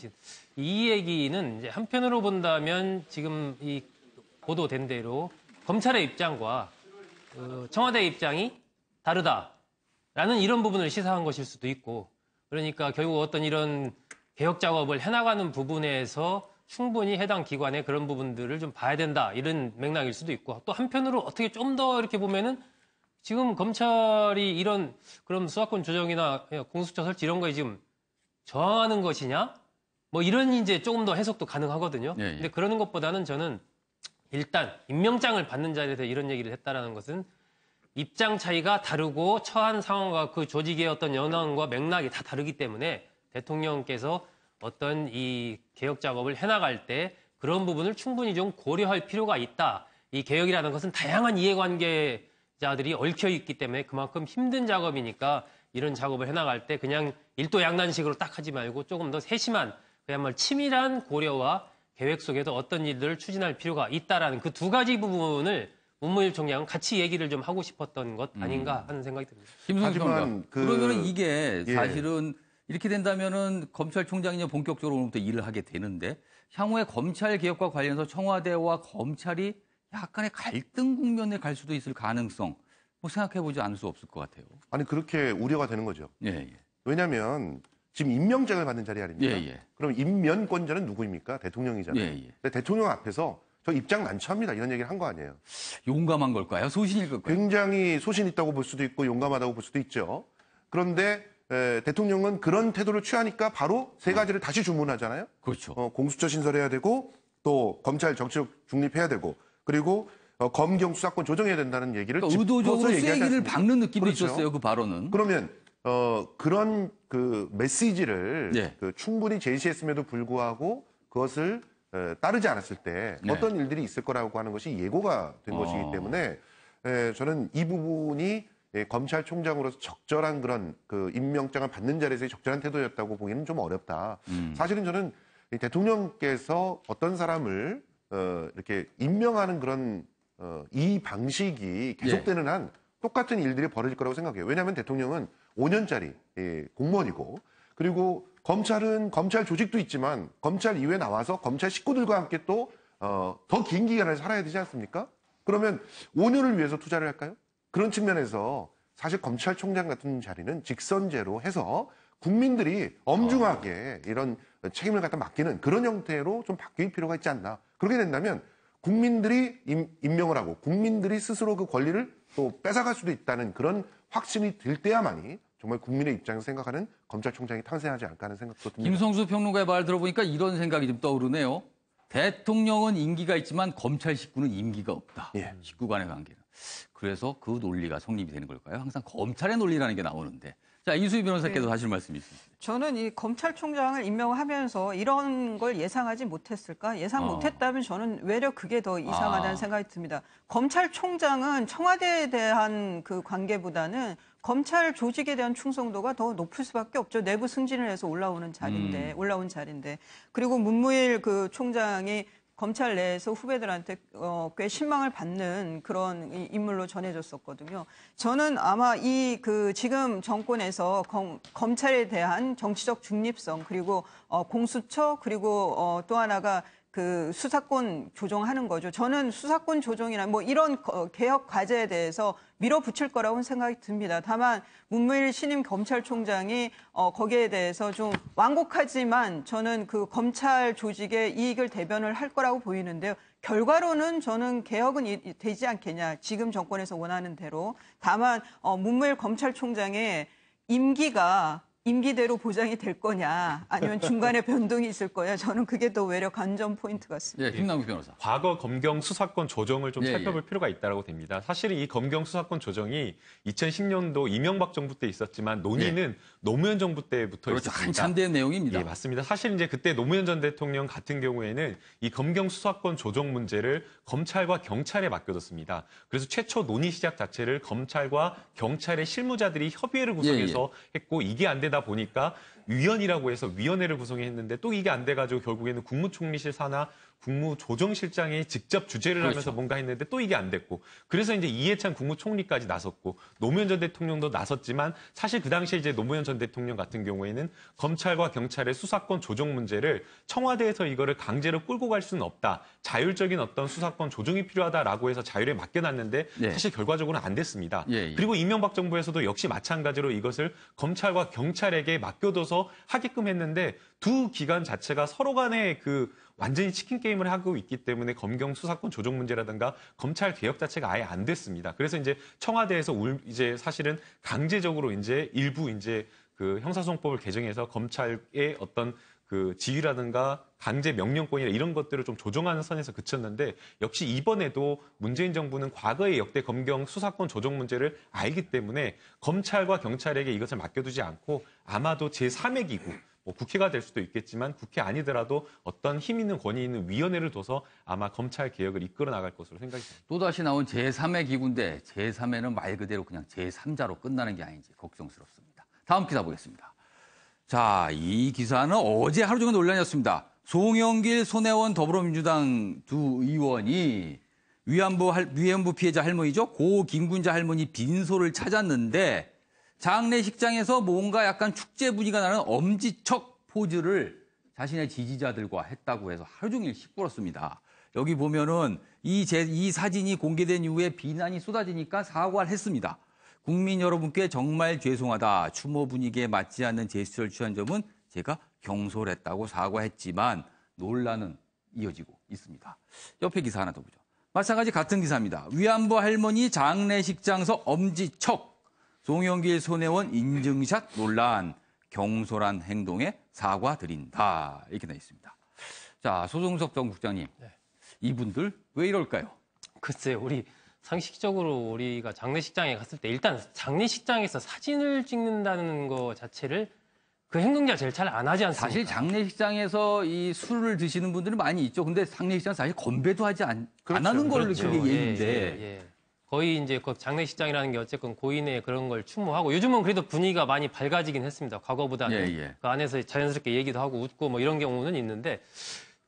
이 얘기는 이제 한편으로 본다면 지금 이 보도된 대로 검찰의 입장과 청와대의 입장이 다르다라는 이런 부분을 시사한 것일 수도 있고 그러니까 결국 어떤 이런 개혁 작업을 해나가는 부분에서 충분히 해당 기관의 그런 부분들을 좀 봐야 된다 이런 맥락일 수도 있고 또 한편으로 어떻게 좀 더 이렇게 보면은 지금 검찰이 이런 그런 수사권 조정이나 공수처 설치 이런 거에 지금 저항하는 것이냐 뭐 이런 이제 조금 더 해석도 가능하거든요. 근데 그러는 것보다는 저는 일단 임명장을 받는 자리에서 이런 얘기를 했다라는 것은 입장 차이가 다르고 처한 상황과 그 조직의 어떤 연황과 맥락이 다 다르기 때문에 대통령께서 어떤 이 개혁 작업을 해나갈 때 그런 부분을 충분히 좀 고려할 필요가 있다. 이 개혁이라는 것은 다양한 이해관계자들이 얽혀 있기 때문에 그만큼 힘든 작업이니까 이런 작업을 해나갈 때 그냥 일도양단식으로 딱 하지 말고 조금 더 세심한 그야말로 치밀한 고려와 계획 속에도 어떤 일들을 추진할 필요가 있다라는 그 두 가지 부분을 문무일 총장은 같이 얘기를 좀 하고 싶었던 것 아닌가 하는 생각이 듭니다. 하지만 그러면은 이게 사실은 이렇게 된다면은 검찰총장이 본격적으로 오늘부터 일을 하게 되는데 향후에 검찰 개혁과 관련해서 청와대와 검찰이 약간의 갈등 국면에 갈 수도 있을 가능성 뭐 생각해보지 않을 수 없을 것 같아요. 아니 그렇게 우려가 되는 거죠. 왜냐하면 지금 임명장을 받는 자리 아닙니까? 그럼 임면권자는 누구입니까? 대통령이잖아요. 근데 대통령 앞에서 저 입장 난처합니다. 이런 얘기를 한 거 아니에요. 용감한 걸까요? 소신일 걸까요? 굉장히 소신 있다고 볼 수도 있고 용감하다고 볼 수도 있죠. 그런데 대통령은 그런 태도를 취하니까 바로 세 가지를 다시 주문하잖아요. 그렇죠. 공수처 신설해야 되고 또 검찰 정치적 중립해야 되고 그리고 검경 수사권 조정해야 된다는 얘기를 그러니까 의도적으로 짚어서 얘기하지 쐐기를 않습니까? 박는 느낌이 그렇죠. 있었어요, 그 발언은. 그러면 그런 그 메시지를 네. 충분히 제시했음에도 불구하고 그것을 따르지 않았을 때 네. 어떤 일들이 있을 거라고 하는 것이 예고가 된 것이기 때문에 저는 이 부분이 검찰총장으로서 적절한 그런 그 임명장을 받는 자리에서의 적절한 태도였다고 보기는 좀 어렵다. 사실은 저는 이 대통령께서 어떤 사람을 이렇게 임명하는 그런 이 방식이 계속되는 한 똑같은 일들이 벌어질 거라고 생각해요. 왜냐하면 대통령은 5년짜리 공무원이고 그리고 검찰은 검찰 조직도 있지만 검찰 이후에 나와서 검찰 식구들과 함께 또 더 긴 기간을 살아야 되지 않습니까? 그러면 5년을 위해서 투자를 할까요? 그런 측면에서 사실 검찰총장 같은 자리는 직선제로 해서 국민들이 엄중하게 이런 책임을 갖다 맡기는 그런 형태로 좀 바뀔 필요가 있지 않나. 그렇게 된다면 국민들이 임명을 하고 국민들이 스스로 그 권리를 또 뺏어갈 수도 있다는 그런 확신이 들 때야만이 정말 국민의 입장에서 생각하는 검찰총장이 탄생하지 않을까 하는 생각도 듭니다. 김성수 평론가의 말 들어보니까 이런 생각이 좀 떠오르네요. 대통령은 임기가 있지만 검찰 식구는 임기가 없다. 예. 식구 간의 관계는. 그래서 그 논리가 성립이 되는 걸까요? 항상 검찰의 논리라는 게 나오는데. 자, 이수희 변호사께도 하실 말씀이 있습니다. 저는 이 검찰총장을 임명하면서 이런 걸 예상하지 못했을까? 예상 못했다면 저는 외려 그게 더 이상하다는 생각이 듭니다. 검찰총장은 청와대에 대한 그 관계보다는 검찰 조직에 대한 충성도가 더 높을 수밖에 없죠. 내부 승진을 해서 올라온 자리인데. 그리고 문무일 그 총장이 검찰 내에서 후배들한테 꽤 신망을 받는 그런 인물로 전해졌었거든요. 저는 아마 이 그 지금 정권에서 검찰에 대한 정치적 중립성 그리고 공수처 그리고 또 하나가 그 수사권 조정하는 거죠. 저는 수사권 조정이나 뭐 이런 개혁 과제에 대해서 밀어붙일 거라고는 생각이 듭니다. 다만 문무일 신임 검찰총장이 거기에 대해서 좀 완곡하지만 저는 그 검찰 조직의 이익을 대변을 할 거라고 보이는데요. 결과로는 저는 개혁은 되지 않겠냐. 지금 정권에서 원하는 대로. 다만 문무일 검찰총장의 임기대로 보장이 될 거냐 아니면 중간에 변동이 있을 거냐 저는 그게 더 외려 관전 포인트 같습니다. 예, 김남국 변호사. 과거 검경 수사권 조정을 좀 예, 살펴볼 필요가 있다고 됩니다. 사실 이 검경 수사권 조정이 2010년도 이명박 정부 때 있었지만 논의는 노무현 정부 때부터 그렇죠. 있었습니다. 한참 된 내용입니다. 예, 맞습니다. 사실 이제 그때 노무현 전 대통령 같은 경우에는 이 검경 수사권 조정 문제를 검찰과 경찰에 맡겨뒀습니다. 그래서 최초 논의 시작 자체를 검찰과 경찰의 실무자들이 협의회를 구성해서 했고 이게 안 되다 보니까 위원이라고 해서 위원회를 구성했는데 또 이게 안 돼가지고 결국에는 국무총리실 산하 국무조정실장이 직접 주재를 하면서 뭔가 했는데 또 이게 안 됐고 그래서 이제 이해찬 국무총리까지 나섰고 노무현 전 대통령도 나섰지만 사실 그 당시에 이제 노무현 전 대통령 같은 경우에는 검찰과 경찰의 수사권 조정 문제를 청와대에서 이거를 강제로 끌고 갈 수는 없다. 자율적인 어떤 수사권 조정이 필요하다라고 해서 자율에 맡겨놨는데 사실 결과적으로는 안 됐습니다. 그리고 이명박 정부에서도 역시 마찬가지로 이것을 검찰과 경찰에게 맡겨둬서 하게끔 했는데 두 기관 자체가 서로 간에 그 완전히 치킨 게임을 하고 있기 때문에 검경 수사권 조정 문제라든가 검찰 개혁 자체가 아예 안 됐습니다. 그래서 이제 청와대에서 이제 사실은 강제적으로 이제 일부 이제 그 형사소송법을 개정해서 검찰의 어떤 그 지휘라든가 강제 명령권이나 이런 것들을 좀 조정하는 선에서 그쳤는데 역시 이번에도 문재인 정부는 과거의 역대 검경 수사권 조정 문제를 알기 때문에 검찰과 경찰에게 이것을 맡겨두지 않고 아마도 제3의 기구 뭐 국회가 될 수도 있겠지만 국회 아니더라도 어떤 힘 있는 권위 있는 위원회를 둬서 아마 검찰 개혁을 이끌어 나갈 것으로 생각이 듭니다. 또다시 나온 제3의 기구인데 제3회는 말 그대로 그냥 제3자로 끝나는 게 아닌지 걱정스럽습니다. 다음 기사 보겠습니다. 자, 이 기사는 어제 하루 종일 논란이었습니다. 송영길, 손혜원 더불어민주당 두 의원이 위안부 피해자 할머니죠. 고 김군자 할머니 빈소를 찾았는데 장례식장에서 뭔가 약간 축제 분위기가 나는 엄지척 포즈를 자신의 지지자들과 했다고 해서 하루 종일 시끄럽습니다. 여기 보면은 이 사진이 공개된 이후에 비난이 쏟아지니까 사과를 했습니다. 국민 여러분께 정말 죄송하다. 추모 분위기에 맞지 않는 제스처를 취한 점은 제가 경솔했다고 사과했지만 논란은 이어지고 있습니다. 옆에 기사 하나 더 보죠. 마찬가지 같은 기사입니다. 위안부 할머니 장례식장에서 엄지척. 송영길, 손혜원 인증샷 논란, 경솔한 행동에 사과드린다. 이렇게 돼 있습니다. 자, 소종석 전 국장님. 이분들 왜 이럴까요? 글쎄요, 우리 상식적으로 우리가 장례식장에 갔을 때 일단 장례식장에서 사진을 찍는다는 거 자체를 그 행동 자체를 잘 안 하지 않습니까? 사실 장례식장에서 이 술을 드시는 분들이 많이 있죠. 근데 장례식장 사실 건배도 하지 안 하는 걸로 그렇죠. 그게 예인데. 예. 거의 이제 그 장례식장이라는 게 어쨌든 고인의 그런 걸 추모하고 요즘은 그래도 분위기가 많이 밝아지긴 했습니다. 과거보다는. 그 안에서 자연스럽게 얘기도 하고 웃고 뭐 이런 경우는 있는데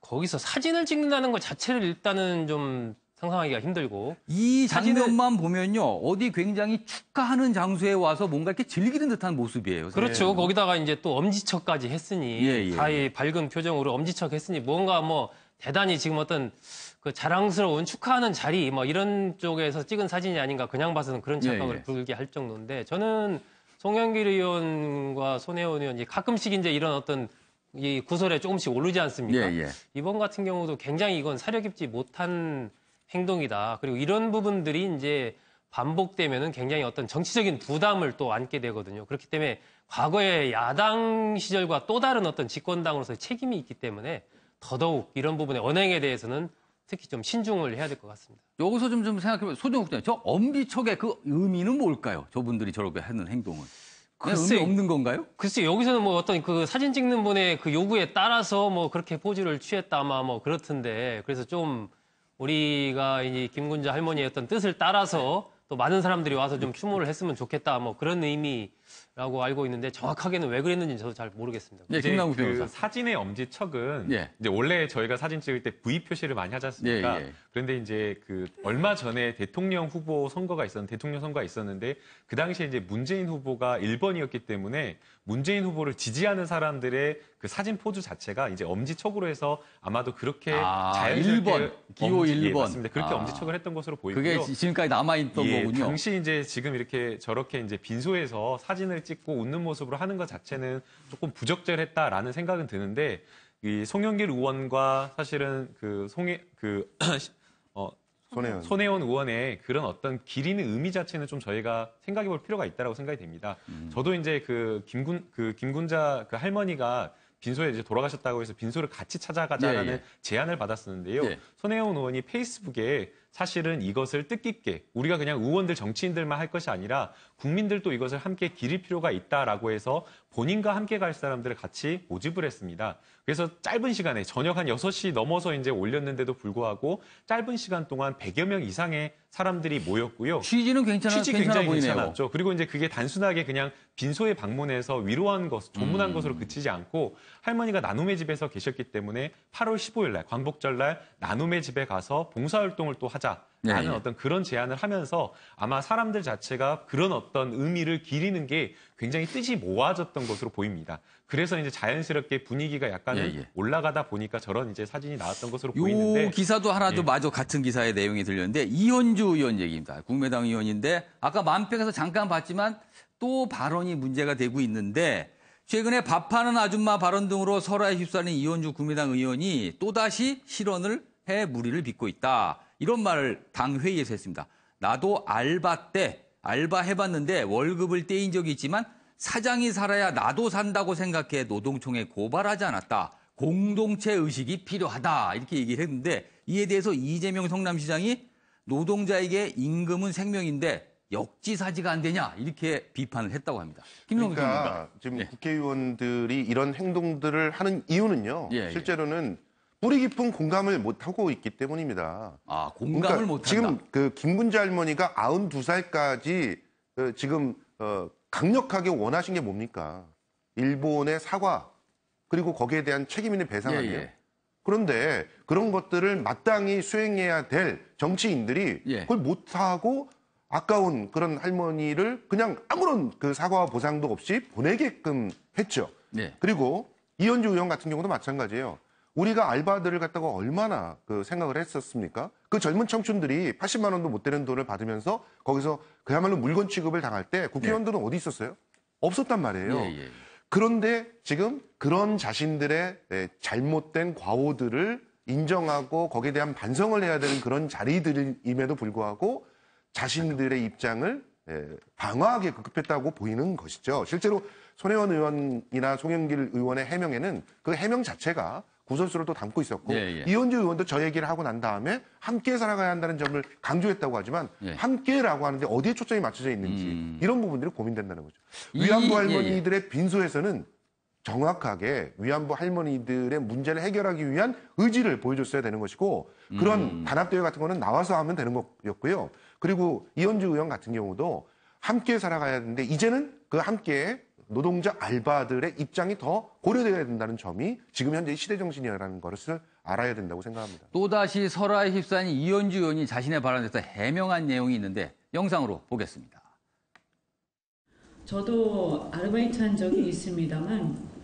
거기서 사진을 찍는다는 것 자체를 일단은 좀 상상하기가 힘들고. 이 장면만 보면요. 어디 굉장히 축하하는 장소에 와서 뭔가 이렇게 즐기는 듯한 모습이에요. 그렇죠. 거기다가 이제 또 엄지척까지 했으니 다이 밝은 표정으로 엄지척 했으니 뭔가 뭐 대단히 지금 어떤 그 자랑스러운 축하하는 자리 뭐 이런 쪽에서 찍은 사진이 아닌가 그냥 봐서는 그런 착각을 불게 할 정도인데 저는 송영길 의원과 손혜원 의원이 가끔씩 이제 이런 어떤 이 구설에 조금씩 오르지 않습니까? 이번 같은 경우도 굉장히 이건 사려 깊지 못한 행동이다. 그리고 이런 부분들이 이제 반복되면은 굉장히 어떤 정치적인 부담을 또 안게 되거든요. 그렇기 때문에 과거의 야당 시절과 또 다른 어떤 집권당으로서의 책임이 있기 때문에 더더욱 이런 부분의 언행에 대해서는 특히 좀 신중을 해야 될 것 같습니다. 여기서 좀 생각해보면 소정국 장님, 저 엄지척의 그 의미는 뭘까요? 저분들이 저렇게 하는 행동은. 의미 없는 건가요? 글쎄 여기서는 뭐 어떤 그 사진 찍는 분의 그 요구에 따라서 뭐 그렇게 포즈를 취했다 아마 뭐 그렇던데 그래서 좀 우리가 이 김군자 할머니의 어떤 뜻을 따라서 또 많은 사람들이 와서 좀 추모를 했으면 좋겠다 뭐 그런 의미라고 알고 있는데 정확하게는 왜 그랬는지 저도 잘 모르겠습니다. 네, 김남국 변호사. 그 사진의 엄지척은 이제 원래 저희가 사진 찍을 때 V 표시를 많이 하지 않습니까? 그런데 이제 그 얼마 전에 대통령 선거가 있었는데 그 당시에 이제 문재인 후보가 1번이었기 때문에 문재인 후보를 지지하는 사람들의 그 사진 포즈 자체가 이제 엄지척으로 해서 아마도 그렇게 자연스럽게 1번, 기호 1번. 맞습니다. 그렇게 엄지척을 했던 것으로 보이고요. 그게 지금까지 남아있던 거군요. 당시 이제 지금 이렇게 저렇게 이제 빈소에서 사진을 찍고 웃는 모습으로 하는 것 자체는 조금 부적절했다라는 생각은 드는데 이 송영길 의원과 사실은 손혜원 의원의 그런 어떤 기리는 의미 자체는 좀 저희가 생각해 볼 필요가 있다고 생각이 됩니다. 저도 이제 김군자 그 할머니가 빈소에 이제 돌아가셨다고 해서 빈소를 같이 찾아가자라는 제안을 받았었는데요. 손혜원 의원이 페이스북에 사실은 이것을 뜻깊게 우리가 그냥 의원들 정치인들만 할 것이 아니라 국민들도 이것을 함께 기릴 필요가 있다라고 해서 본인과 함께 갈 사람들을 같이 모집을 했습니다. 그래서 짧은 시간에 저녁 한 6시 넘어서 이제 올렸는데도 불구하고 짧은 시간 동안 100여 명 이상의 사람들이 모였고요. 취지는 굉장히 보이네요. 괜찮았죠. 그리고 이제 그게 단순하게 그냥 빈소에 방문해서 위로한 것, 조문한 것으로 그치지 않고 할머니가 나눔의 집에서 계셨기 때문에 8월 15일 날 광복절날 나눔의 집에 가서 봉사활동을 또 하자라는 어떤 그런 제안을 하면서 아마 사람들 자체가 그런 어떤 의미를 기리는 게 굉장히 뜻이 모아졌던 것으로 보입니다. 그래서 이제 자연스럽게 분위기가 약간 올라가다 보니까 저런 이제 사진이 나왔던 것으로 보이는데. 이 기사도 하나도 마저 같은 기사의 내용이 들렸는데 이현주 의원 얘기입니다. 국민의당 의원인데 아까 만평에서 잠깐 봤지만 또 발언이 문제가 되고 있는데 최근에 밥하는 아줌마 발언 등으로 설화에 휩싸린 이현주 국민의당 의원이 또다시 실언을 해 무리를 빚고 있다. 이런 말을 당 회의에서 했습니다. 나도 알바 때 알바해봤는데 월급을 떼인 적이 있지만 사장이 살아야 나도 산다고 생각해 노동청에 고발하지 않았다. 공동체 의식이 필요하다. 이렇게 얘기를 했는데 이에 대해서 이재명 성남시장이 노동자에게 임금은 생명인데 역지사지가 안 되냐 이렇게 비판을 했다고 합니다. 그러니까 지금 국회의원들이 이런 행동들을 하는 이유는요. 실제로는 뿌리 깊은 공감을 못하고 있기 때문입니다. 공감을 못한다. 지금 그 김군자 할머니가 92살까지 지금 강력하게 원하신 게 뭡니까? 일본의 사과 그리고 거기에 대한 책임 있는 배상 아니에요? 그런데 그런 것들을 마땅히 수행해야 될 정치인들이 그걸 못하고 아까운 그런 할머니를 그냥 아무런 그 사과와 보상도 없이 보내게끔 했죠. 그리고 이현주 의원 같은 경우도 마찬가지예요. 우리가 알바들을 갖다가 얼마나 그 생각을 했었습니까? 그 젊은 청춘들이 80만 원도 못 되는 돈을 받으면서 거기서 그야말로 물건 취급을 당할 때 국회의원들은 어디 있었어요? 없었단 말이에요. 그런데 지금 그런 자신들의 잘못된 과오들을 인정하고 거기에 대한 반성을 해야 되는 그런 자리들임에도 불구하고 자신들의 입장을 방어하기에 급급했다고 보이는 것이죠. 실제로 손혜원 의원이나 송영길 의원의 해명에는 그 해명 자체가 구설수를 또 담고 있었고 이현주 의원도 저 얘기를 하고 난 다음에 함께 살아가야 한다는 점을 강조했다고 하지만 함께라고 하는데 어디에 초점이 맞춰져 있는지 이런 부분들이 고민된다는 거죠. 위안부 할머니들의 빈소에서는 정확하게 위안부 할머니들의 문제를 해결하기 위한 의지를 보여줬어야 되는 것이고 그런 단합대회 같은 거는 나와서 하면 되는 거였고요. 그리고 이현주 의원 같은 경우도 함께 살아가야 되는데 이제는 그 함께 노동자 알바들의 입장이 더 고려되어야 된다는 점이 지금 현재 시대 정신이라는 것을 알아야 된다고 생각합니다. 또다시 설화에 휩싸인 이현주 의원이 자신의 발언에서 해명한 내용이 있는데 영상으로 보겠습니다. 저도 아르바이트한 적이 있습니다만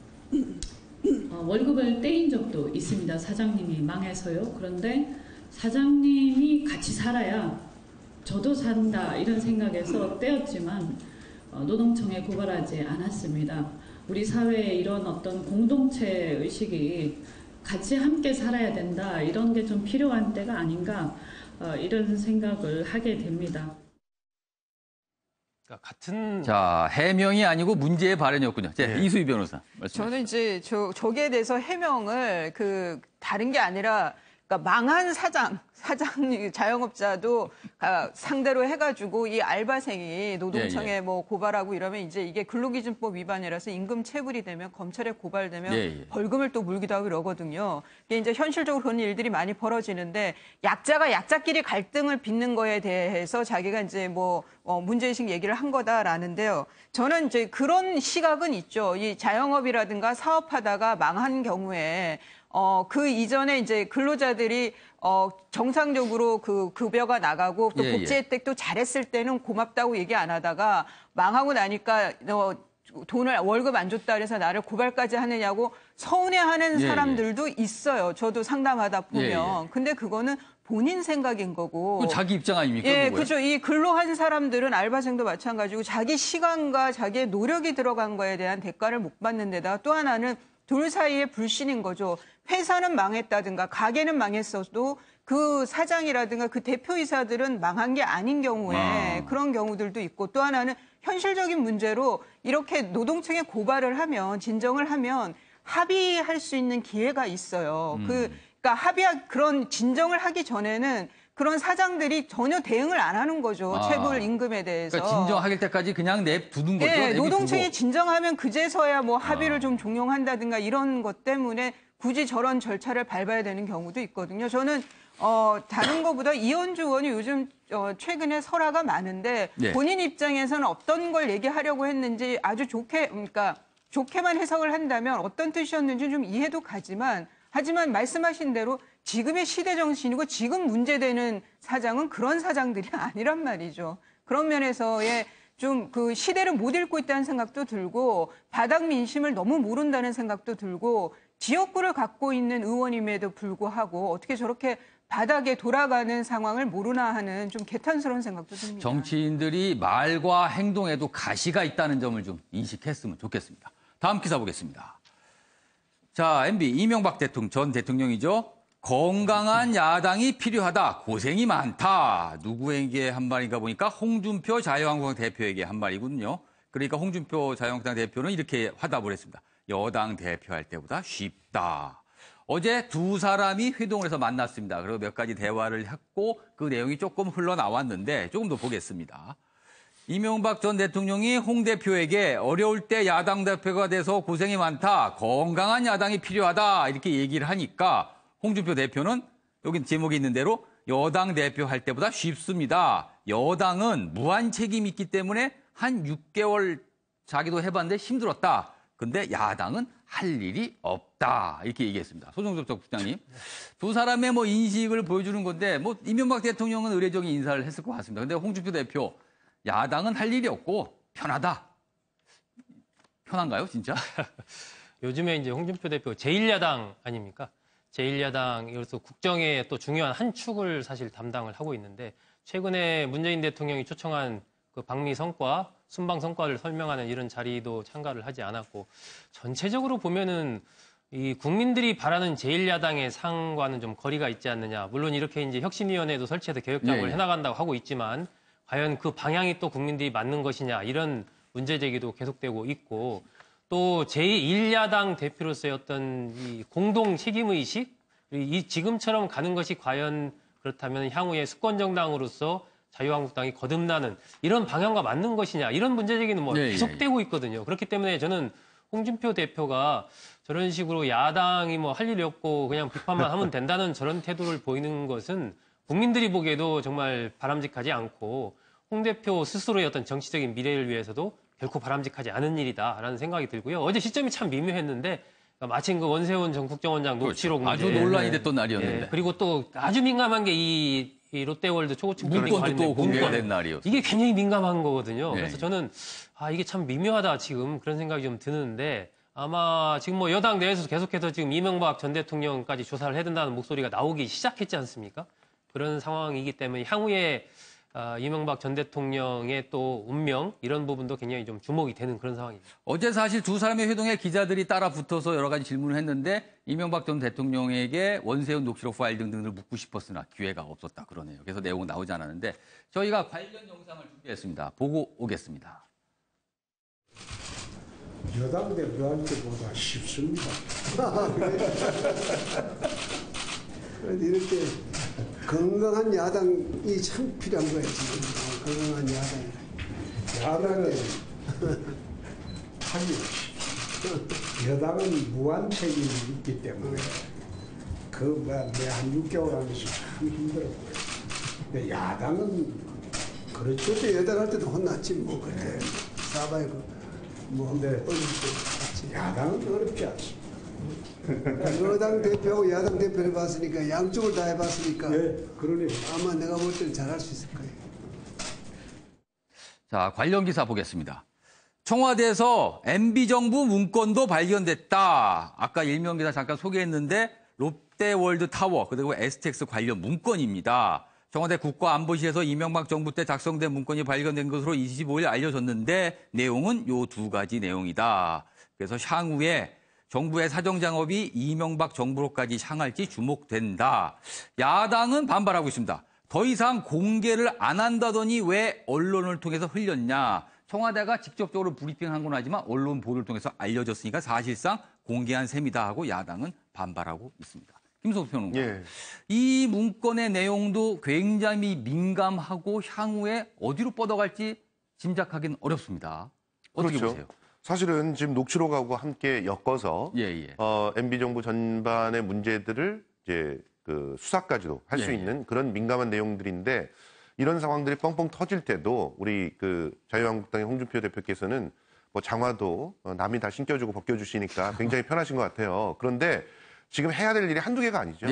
월급을 떼인 적도 있습니다. 사장님이 망해서요. 그런데 사장님이 같이 살아야 저도 산다 이런 생각에서 떼었지만 노동청에 고발하지 않았습니다. 우리 사회에 이런 어떤 공동체 의식이 같이 함께 살아야 된다 이런 게 좀 필요한 때가 아닌가 이런 생각을 하게 됩니다. 같은 자, 해명이 아니고 문제의 발언이었군요. 자, 이수희 변호사 말씀해 저는 이제 저기에 대해서 해명을 다른 게 아니라 그러니까 망한 자영업자도 상대로 해가지고 이 알바생이 노동청에 뭐 고발하고 이러면 이제 이게 근로기준법 위반이라서 임금 체불이 되면 검찰에 고발되면 벌금을 또 물기도 하고 이러거든요. 이게 이제 현실적으로 그런 일들이 많이 벌어지는데 약자가 약자끼리 갈등을 빚는 거에 대해서 자기가 이제 문제의식 얘기를 한 거다라는데요. 저는 이제 그런 시각은 있죠. 이 자영업이라든가 사업하다가 망한 경우에 그 이전에 이제 근로자들이 정상적으로 그 급여가 나가고 또 복지 혜택도 잘했을 때는 고맙다고 얘기 안 하다가 망하고 나니까 월급 안 줬다 그래서 나를 고발까지 하느냐고 서운해하는 사람들도 있어요. 저도 상담하다 보면. 근데 그거는 본인 생각인 거고. 자기 입장 아닙니까? 그렇죠. 이 근로한 사람들은 알바생도 마찬가지고 자기 시간과 자기의 노력이 들어간 거에 대한 대가를 못 받는 데다가 또 하나는 둘 사이의 불신인 거죠. 회사는 망했다든가 가게는 망했어도 그 사장이라든가 그 대표이사들은 망한 게 아닌 경우에 그런 경우들도 있고 또 하나는 현실적인 문제로 이렇게 노동청에 고발을 하면 진정을 하면 합의할 수 있는 기회가 있어요. 그러니까 그런 진정을 하기 전에는 그런 사장들이 전혀 대응을 안 하는 거죠. 체불 임금에 대해서. 그러니까 진정하길 때까지 그냥 냅두는 거죠. 네, 노동청이 진정하면 그제서야 합의를 좀 종용한다든가 이런 것 때문에 굳이 저런 절차를 밟아야 되는 경우도 있거든요. 저는 다른 것보다 이현주 의원이 요즘 최근에 설화가 많은데 본인 입장에서는 어떤 걸 얘기하려고 했는지 아주 좋게만 해석을 한다면 어떤 뜻이었는지 좀 이해도 가지만 하지만 말씀하신 대로 지금의 시대 정신이고 지금 문제되는 사장은 그런 사장들이 아니란 말이죠. 그런 면에서의 좀 그 시대를 못 읽고 있다는 생각도 들고 바닥 민심을 너무 모른다는 생각도 들고 지역구를 갖고 있는 의원임에도 불구하고 어떻게 저렇게 바닥에 돌아가는 상황을 모르나 하는 좀 개탄스러운 생각도 듭니다. 정치인들이 말과 행동에도 가시가 있다는 점을 좀 인식했으면 좋겠습니다. 다음 기사 보겠습니다. 자, MB 이명박 전 대통령이죠. 건강한 야당이 필요하다. 고생이 많다. 누구에게 한 말인가 보니까 홍준표 자유한국당 대표에게 한 말이거든요. 그러니까 홍준표 자유한국당 대표는 이렇게 화답을 했습니다. 여당 대표할 때보다 쉽다. 어제 두 사람이 회동을 해서 만났습니다. 그리고 몇 가지 대화를 했고 그 내용이 조금 흘러나왔는데 조금 더 보겠습니다. 이명박 전 대통령이 홍 대표에게 어려울 때 야당 대표가 돼서 고생이 많다. 건강한 야당이 필요하다. 이렇게 얘기를 하니까 홍준표 대표는 여기 제목이 있는 대로 여당 대표할 때보다 쉽습니다. 여당은 무한 책임이 있기 때문에 한 6개월 자기도 해봤는데 힘들었다. 근데 야당은 할 일이 없다. 이렇게 얘기했습니다. 소정섭 국장님. 두 사람의 인식을 보여주는 건데 이명박 대통령은 의례적인 인사를 했을 것 같습니다. 근데 홍준표 대표 야당은 할 일이 없고 편하다. 편한가요, 진짜? 요즘에 이제 홍준표 대표 제1야당 아닙니까? 제1야당으로서 국정의 또 중요한 한 축을 사실 담당을 하고 있는데 최근에 문재인 대통령이 초청한 그 방미 성과, 순방 성과를 설명하는 이런 자리도 참가를 하지 않았고 전체적으로 보면은 이 국민들이 바라는 제1야당의 상과는 좀 거리가 있지 않느냐. 물론 이렇게 이제 혁신위원회도 설치해서 개혁 작업을 해나간다고 하고 있지만 과연 그 방향이 또 국민들이 맞는 것이냐 이런 문제 제기도 계속되고 있고 또 제1야당 대표로서의 어떤 이 공동 책임의식 이 지금처럼 가는 것이 과연 그렇다면 향후에 수권정당으로서 자유한국당이 거듭나는 이런 방향과 맞는 것이냐 이런 문제 제기는 뭐 계속되고 있거든요. 그렇기 때문에 저는 홍준표 대표가 저런 식으로 야당이 뭐 할 일이 없고 그냥 비판만 하면 된다는 저런 태도를 보이는 것은 국민들이 보기에도 정말 바람직하지 않고 홍 대표 스스로의 어떤 정치적인 미래를 위해서도 결코 바람직하지 않은 일이다라는 생각이 들고요. 어제 시점이 참 미묘했는데 마침 그 원세훈 전 국정원장 녹취록 문제. 아주 논란이 됐던 날이었는데. 그리고 또 아주 민감한 게 이 롯데월드 초고층 문건도 또 공개가 된 날이었어요. 이게 굉장히 민감한 거거든요. 그래서 저는 이게 참 미묘하다 지금 그런 생각이 좀 드는데 아마 지금 뭐 여당 내에서 계속해서 지금 이명박 전 대통령까지 조사를 해야 된다는 목소리가 나오기 시작했지 않습니까? 그런 상황이기 때문에 향후에 이명박 전 대통령의 또 운명 이런 부분도 굉장히 좀 주목이 되는 그런 상황입니다. 어제 사실 두 사람의 회동에 기자들이 따라 붙어서 여러 가지 질문을 했는데 이명박 전 대통령에게 원세훈 녹취록 파일 등등을 묻고 싶었으나 기회가 없었다 그러네요. 그래서 내용은 나오지 않았는데 저희가 관련 영상을 준비했습니다. 보고 오겠습니다. 여당 대표한테보다 쉽습니다. 이렇게 건강한 야당이 참 필요한 거예요, 지금. 건강한 야당. 야당은 하기 없이. 여당은 무한 책임이 있기 때문에 매한 6개월 하는 것이 참 힘들었고요. 근데 야당은 그렇죠. 그때 여당 할 때도 혼났지, 뭐, 그때. 사바이 근데 야당은 어렵지 않습니다. 여당 대표하고 야당 대표를 해봤으니까 양쪽을 다 해봤으니까 아마 내가 볼 때는 잘할 수 있을 거예요. 자, 관련 기사 보겠습니다. 청와대에서 MB정부 문건도 발견됐다. 아까 일면 기사 잠깐 소개했는데 롯데월드 타워 그리고 STX 관련 문건입니다. 청와대 국가안보실에서 이명박 정부 때 작성된 문건이 발견된 것으로 25일 알려졌는데 내용은 요 두 가지 내용이다. 그래서 향후에 정부의 사정작업이 이명박 정부로까지 향할지 주목된다. 야당은 반발하고 있습니다. 더 이상 공개를 안 한다더니 왜 언론을 통해서 흘렸냐. 청와대가 직접적으로 브리핑한 건 하지만 언론 보도를 통해서 알려졌으니까 사실상 공개한 셈이다 하고 야당은 반발하고 있습니다. 김성수 평론가. 이 문건의 내용도 굉장히 민감하고 향후에 어디로 뻗어갈지 짐작하기는 어렵습니다. 어떻게 보세요? 사실은 지금 녹취록하고 함께 엮어서 MB 정부 전반의 문제들을 이제 그 수사까지도 할 수 있는 그런 민감한 내용들인데 이런 상황들이 뻥뻥 터질 때도 우리 그 자유한국당의 홍준표 대표께서는 뭐 장화도 남이 다 신겨주고 벗겨주시니까 굉장히 편하신 것 같아요. 그런데 지금 해야 될 일이 한두 개가 아니죠.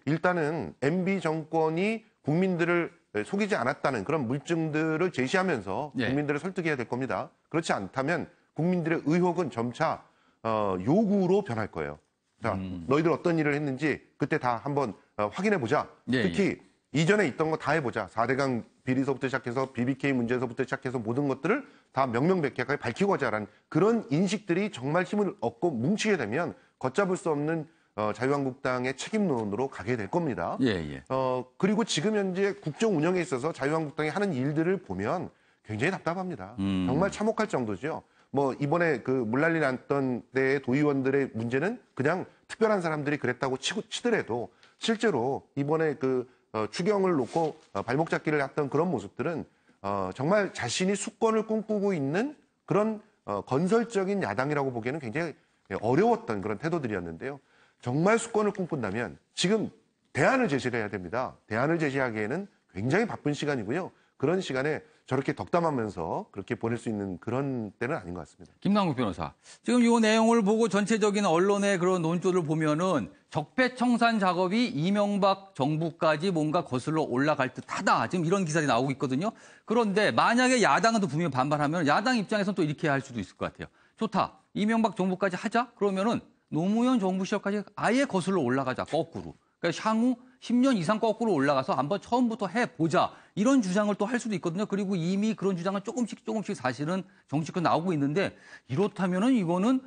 일단은 MB 정권이 국민들을 속이지 않았다는 그런 물증들을 제시하면서 국민들을 설득해야 될 겁니다. 그렇지 않다면 국민들의 의혹은 점차 요구로 변할 거예요. 자, 너희들 어떤 일을 했는지 그때 다 한번 확인해보자. 특히 이전에 있던 거 다 해보자. 4대강 비리서부터 시작해서 BBK 문제에서부터 시작해서 모든 것들을 다 명명백백하게 밝히고 하자라는 그런 인식들이 정말 힘을 얻고 뭉치게 되면 걷잡을 수 없는 자유한국당의 책임론으로 가게 될 겁니다. 그리고 지금 현재 국정 운영에 있어서 자유한국당이 하는 일들을 보면 굉장히 답답합니다. 정말 참혹할 정도죠. 뭐 이번에 그 물난리 났던 때의 도의원들의 문제는 그냥 특별한 사람들이 그랬다고 치더라도 실제로 이번에 그 추경을 놓고 발목 잡기를 했던 그런 모습들은 정말 자신이 수권을 꿈꾸고 있는 그런 건설적인 야당이라고 보기에는 굉장히 어려웠던 그런 태도들이었는데요. 정말 수권을 꿈꾼다면 지금 대안을 제시를 해야 됩니다. 대안을 제시하기에는 굉장히 바쁜 시간이고요. 그런 시간에 저렇게 덕담하면서 그렇게 보낼 수 있는 그런 때는 아닌 것 같습니다. 김남국 변호사. 지금 이 내용을 보고 전체적인 언론의 그런 논조를 보면은 적폐청산 작업이 이명박 정부까지 뭔가 거슬러 올라갈 듯하다. 지금 이런 기사들이 나오고 있거든요. 그런데 만약에 야당은 또 분명히 반발하면 야당 입장에서는 또 이렇게 할 수도 있을 것 같아요. 좋다. 이명박 정부까지 하자. 그러면은 노무현 정부 시절까지 아예 거슬러 올라가자. 거꾸로. 그러니까 향후 10년 이상 거꾸로 올라가서 한번 처음부터 해보자. 이런 주장을 또 할 수도 있거든요. 그리고 이미 그런 주장은 조금씩 사실은 정치권 나오고 있는데 이렇다면은 이거는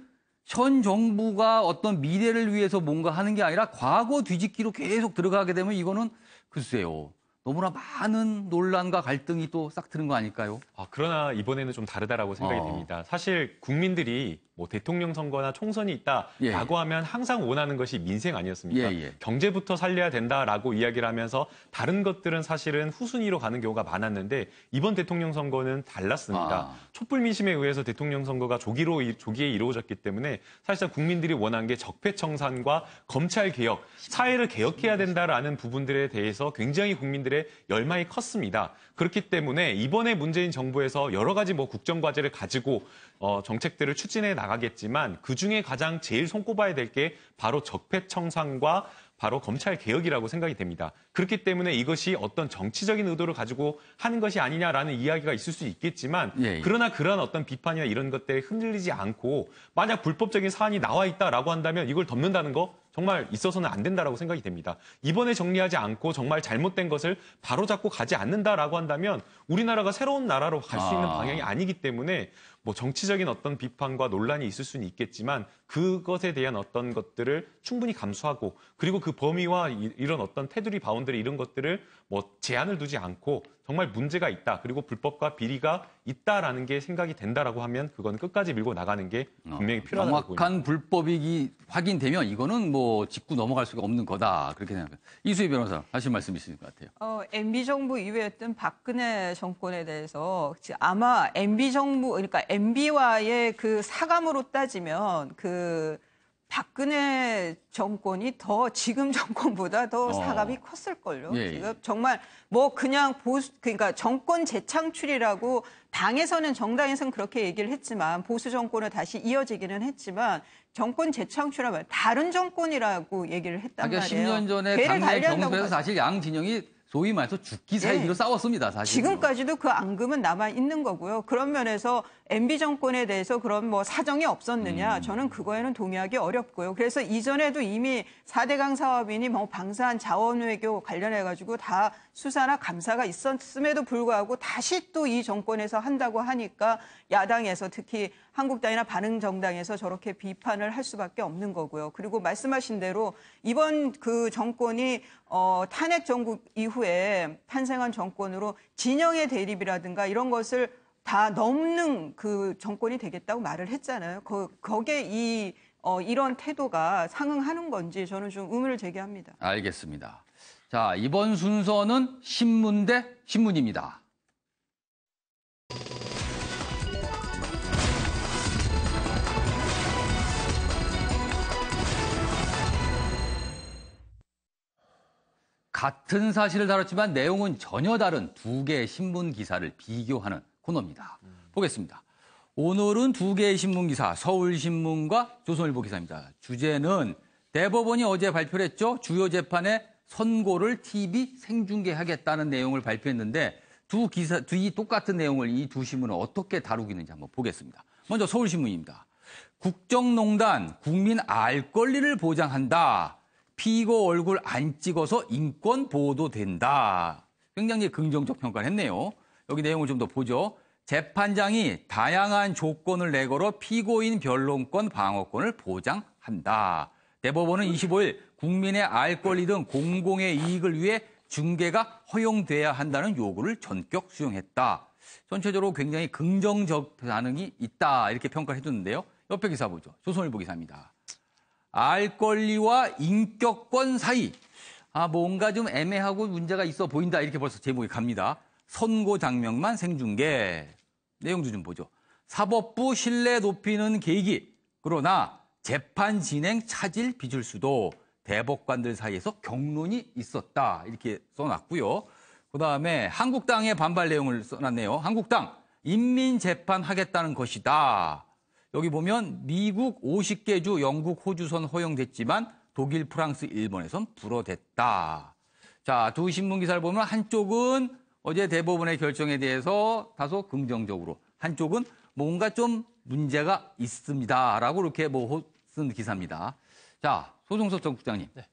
현 정부가 어떤 미래를 위해서 뭔가 하는 게 아니라 과거 뒤집기로 계속 들어가게 되면 이거는 글쎄요. 너무나 많은 논란과 갈등이 또 싹 트는 거 아닐까요? 그러나 이번에는 좀 다르다라고 생각이 됩니다. 사실 국민들이 뭐 대통령 선거나 총선이 있다라고 하면 항상 원하는 것이 민생 아니었습니까? 경제부터 살려야 된다라고 이야기를 하면서 다른 것들은 사실은 후순위로 가는 경우가 많았는데 이번 대통령 선거는 달랐습니다. 촛불 민심에 의해서 대통령 선거가 조기에 이루어졌기 때문에 사실상 국민들이 원한 게 적폐청산과 검찰 개혁, 사회를 개혁해야 된다라는 부분들에 대해서 굉장히 국민들의 열망이 컸습니다. 그렇기 때문에 이번에 문재인 정부에서 여러 가지 뭐 국정과제를 가지고 정책들을 추진해 나가겠지만 그중에 가장 제일 손꼽아야 될 게 바로 적폐청산과 바로 검찰 개혁이라고 생각이 됩니다. 그렇기 때문에 이것이 어떤 정치적인 의도를 가지고 하는 것이 아니냐라는 이야기가 있을 수 있겠지만 그러나 그러한 어떤 비판이나 이런 것들에 흔들리지 않고 만약 불법적인 사안이 나와 있다라고 한다면 이걸 덮는다는 거 정말 있어서는 안 된다라고 생각이 됩니다. 이번에 정리하지 않고 정말 잘못된 것을 바로잡고 가지 않는다라고 한다면 우리나라가 새로운 나라로 갈 수 있는 방향이 아니기 때문에 뭐 정치적인 어떤 비판과 논란이 있을 수는 있겠지만 그것에 대한 어떤 것들을 충분히 감수하고 그리고 그 범위와 이런 어떤 테두리 바운더리 이런 것들을 뭐 제한을 두지 않고 정말 문제가 있다 그리고 불법과 비리가 있다라는 게 생각이 된다라고 하면 그건 끝까지 밀고 나가는 게 분명히 필요하다고 보입니다. 정확한 불법이 확인되면 이거는 뭐 짚고 넘어갈 수가 없는 거다 그렇게 생각합니다. 이수희 변호사 하실 말씀 있으실 것 같아요. MB 정부 이후였던 박근혜 정권에 대해서 아마 MB 정부 그러니까 MB와의 그 사감으로 따지면 그 박근혜 정권이 더 지금 정권보다 더 사감이 컸을걸요. 지금 정말 뭐 그냥 그러니까 정권 재창출이라고 당에서는 정당에서는 그렇게 얘기를 했지만 보수 정권을 다시 이어지기는 했지만 정권 재창출하면 다른 정권이라고 얘기를 했단 말이에요. 10년 전에 당내 경선에서 사실 양 진영이 소위 말해서 죽기 살기로 싸웠습니다. 사실. 지금까지도 그 앙금은 남아 있는 거고요. 그런 면에서 MB 정권에 대해서 그런 뭐 사정이 없었느냐, 저는 그거에는 동의하기 어렵고요. 그래서 이전에도 이미 4대강 사업이니 뭐 방사한 자원외교 관련해 가지고 다 수사나 감사가 있었음에도 불구하고 다시 또 이 정권에서 한다고 하니까 야당에서 특히 한국당이나 바른정당에서 저렇게 비판을 할 수밖에 없는 거고요. 그리고 말씀하신 대로 이번 그 정권이 탄핵 정국 이후에 탄생한 정권으로 진영의 대립이라든가 이런 것을 다 넘는 그 정권이 되겠다고 말을 했잖아요. 거기에 이런 태도가 상응하는 건지 저는 좀 의문을 제기합니다. 알겠습니다. 자, 이번 순서는 신문 대 신문입니다. 같은 사실을 다뤘지만 내용은 전혀 다른 두 개의 신문 기사를 비교하는 코너입니다. 보겠습니다. 오늘은 두 개의 신문 기사, 서울신문과 조선일보 기사입니다. 주제는 대법원이 어제 발표를 했죠. 주요 재판의 선고를 TV 생중계하겠다는 내용을 발표했는데 이 똑같은 내용을 이 두 신문은 어떻게 다루고 있는지 한번 보겠습니다. 먼저 서울신문입니다. 국정농단, 국민 알 권리를 보장한다. 피고 얼굴 안 찍어서 인권 보도된다. 굉장히 긍정적 평가를 했네요. 여기 내용을 좀 더 보죠. 재판장이 다양한 조건을 내걸어 피고인 변론권 방어권을 보장한다. 대법원은 25일 국민의 알 권리 등 공공의 이익을 위해 중계가 허용돼야 한다는 요구를 전격 수용했다. 전체적으로 굉장히 긍정적 반응이 있다. 이렇게 평가를 해줬는데요. 옆에 기사 보죠. 조선일보 기사입니다. 알 권리와 인격권 사이. 뭔가 좀 애매하고 문제가 있어 보인다. 이렇게 벌써 제목이 갑니다. 선고 장면만 생중계. 내용도 좀 보죠. 사법부 신뢰 높이는 계기. 그러나 재판 진행 차질 빚을 수도 대법관들 사이에서 격론이 있었다. 이렇게 써놨고요. 그다음에 한국당의 반발 내용을 써놨네요. 한국당 인민재판 하겠다는 것이다. 여기 보면 미국 50개 주, 영국, 호주선 허용됐지만 독일, 프랑스, 일본에선 불허됐다. 자, 두 신문 기사를 보면 한쪽은 어제 대법원의 결정에 대해서 다소 긍정적으로, 한쪽은 뭔가 좀 문제가 있습니다라고 이렇게 쓴 기사입니다. 자, 소종섭 전 국장님. 네.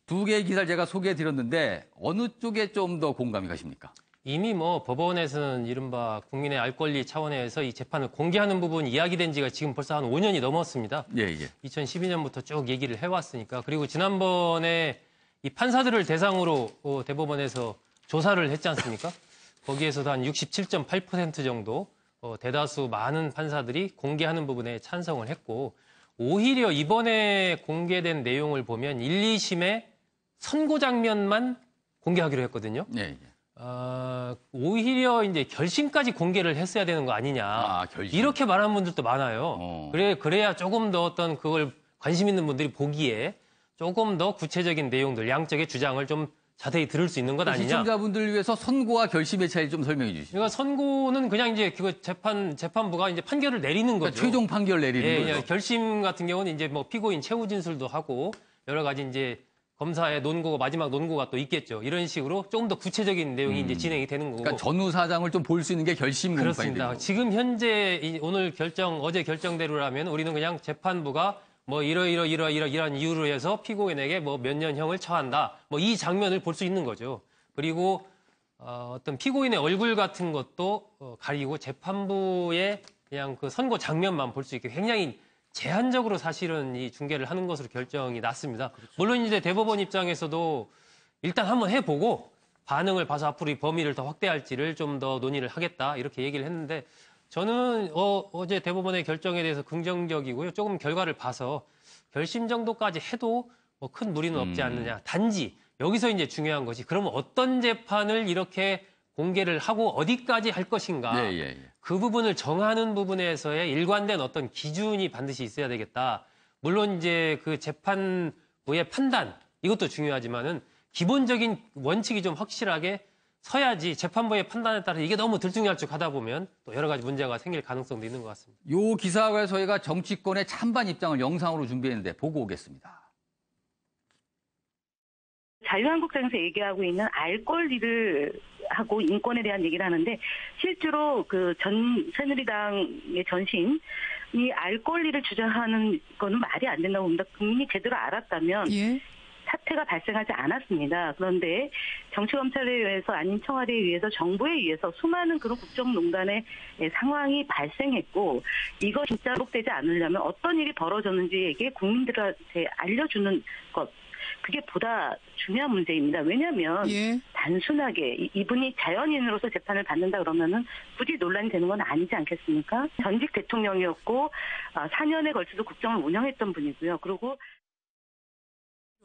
두 개의 기사를 제가 소개해드렸는데 어느 쪽에 좀 더 공감이 가십니까? 이미 법원에서는 이른바 국민의 알 권리 차원에서 이 재판을 공개하는 부분 이야기된 지가 지금 벌써 한 5년이 넘었습니다. 예. 2012년부터 쭉 얘기를 해왔으니까. 그리고 지난번에 이 판사들을 대상으로 대법원에서 조사를 했지 않습니까? 거기에서도 한 67.8% 정도 대다수 많은 판사들이 공개하는 부분에 찬성을 했고 오히려 이번에 공개된 내용을 보면 1, 2심의 선고 장면만 공개하기로 했거든요. 네. 오히려 이제 결심까지 공개를 했어야 되는 거 아니냐. 결심. 이렇게 말하는 분들도 많아요. 그래야 조금 더 어떤 그걸 관심 있는 분들이 보기에 조금 더 구체적인 내용들, 양쪽의 주장을 좀 자세히 들을 수 있는 것 아니냐. 시청자분들을 위해서 선고와 결심의 차이를 좀 설명해 주시죠. 그러니까 선고는 그냥 이제 그거 재판부가 이제 판결을 내리는 거죠. 그러니까 최종 판결 내리는 거죠. 결심 같은 경우는 이제 뭐 피고인 최후 진술도 하고 여러 가지 이제 검사의 논고가 마지막 논고가 또 있겠죠. 이런 식으로 조금 더 구체적인 내용이 이제 진행이 되는 거고. 그러니까 전후 사장을 좀 볼 수 있는 게 결심 공판이 그렇습니다. 되고. 지금 현재 오늘 어제 결정대로라면 우리는 그냥 재판부가 뭐 이러한 이유로 해서 피고인에게 뭐 몇 년형을 처한다. 뭐 이 장면을 볼 수 있는 거죠. 그리고 어떤 피고인의 얼굴 같은 것도 가리고 재판부의 그냥 그 선고 장면만 볼 수 있게 굉장히 제한적으로 사실은 이 중계를 하는 것으로 결정이 났습니다. 그렇죠. 물론 이제 대법원 입장에서도 일단 한번 해보고 반응을 봐서 앞으로 이 범위를 더 확대할지를 좀 더 논의를 하겠다 이렇게 얘기를 했는데 저는 어제 대법원의 결정에 대해서 긍정적이고요. 조금 결과를 봐서 결심 정도까지 해도 뭐 큰 무리는 없지 않느냐. 단지 여기서 이제 중요한 것이 그러면 어떤 재판을 이렇게 공개를 하고 어디까지 할 것인가. 그 부분을 정하는 부분에서의 일관된 어떤 기준이 반드시 있어야 되겠다. 물론 이제 그 재판부의 판단 이것도 중요하지만은 기본적인 원칙이 좀 확실하게 서야지 재판부의 판단에 따라 이게 너무 들쭉날쭉하다 보면 또 여러 가지 문제가 생길 가능성도 있는 것 같습니다. 요 기사에 저희가 정치권의 찬반 입장을 영상으로 준비했는데 보고 오겠습니다. 자유한국당에서 얘기하고 있는 알 권리를 하고 인권에 대한 얘기를 하는데 실제로 그 새누리당의 전신이 알 권리를 주장하는 거는 말이 안 된다고 봅니다. 국민이 제대로 알았다면 사태가 발생하지 않았습니다. 그런데 정치검찰에 의해서 아닌 청와대에 의해서 정부에 의해서 수많은 그런 국정농단의 상황이 발생했고 이거 진짜 회복되지 않으려면 어떤 일이 벌어졌는지에게 국민들한테 알려주는 것 그게 보다 중요한 문제입니다. 왜냐하면 단순하게 이분이 자연인으로서 재판을 받는다 그러면은 굳이 논란이 되는 건 아니지 않겠습니까? 전직 대통령이었고 4년에 걸쳐서 국정을 운영했던 분이고요. 그리고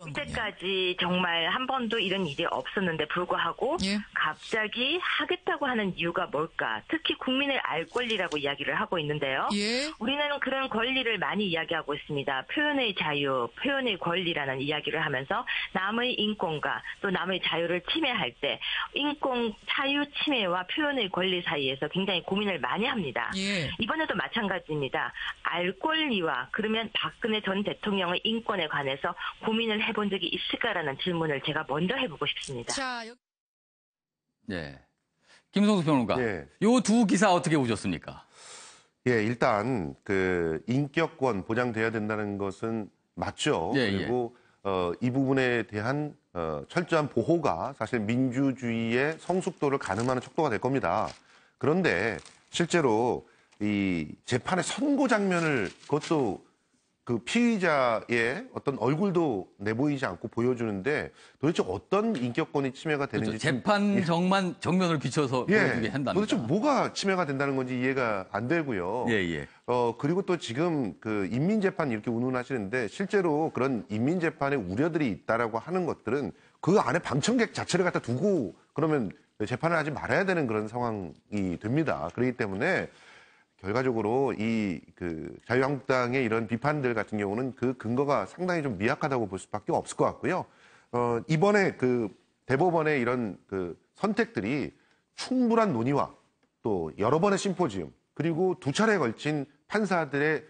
이때까지 정말 한 번도 이런 일이 없었는데 불구하고 갑자기 하겠다고 하는 이유가 뭘까? 특히 국민의 알 권리라고 이야기를 하고 있는데요. 우리는 그런 권리를 많이 이야기하고 있습니다. 표현의 자유, 표현의 권리라는 이야기를 하면서 남의 인권과 또 남의 자유를 침해할 때 인권, 자유 침해와 표현의 권리 사이에서 굉장히 고민을 많이 합니다. 이번에도 마찬가지입니다. 알 권리와 그러면 박근혜 전 대통령의 인권에 관해서 고민을 해본 적이 있을까라는 질문을 제가 먼저 해보고 싶습니다. 네, 김성수 평론가, 요 두 기사 어떻게 보셨습니까? 일단 그 인격권 보장돼야 된다는 것은 맞죠. 그리고 이 부분에 대한 철저한 보호가 사실 민주주의의 성숙도를 가늠하는 척도가 될 겁니다. 그런데 실제로 이 재판의 선고 장면을 그것도 그 피의자의 어떤 얼굴도 내보이지 않고 보여주는데 도대체 어떤 인격권이 침해가 되는지 재판 정면을 비춰서 보여주게 한다는 도대체 뭐가 침해가 된다는 건지 이해가 안 되고요. 그리고 또 지금 그 인민재판 이렇게 운운하시는데 실제로 그런 인민재판에 우려들이 있다라고 하는 것들은 그 안에 방청객 자체를 갖다 두고 그러면 재판을 하지 말아야 되는 그런 상황이 됩니다. 그렇기 때문에 결과적으로 이 그 자유한국당의 이런 비판들 같은 경우는 그 근거가 상당히 좀 미약하다고 볼 수밖에 없을 것 같고요. 이번에 그 대법원의 이런 그 선택들이 충분한 논의와 또 여러 번의 심포지움 그리고 두 차례에 걸친 판사들의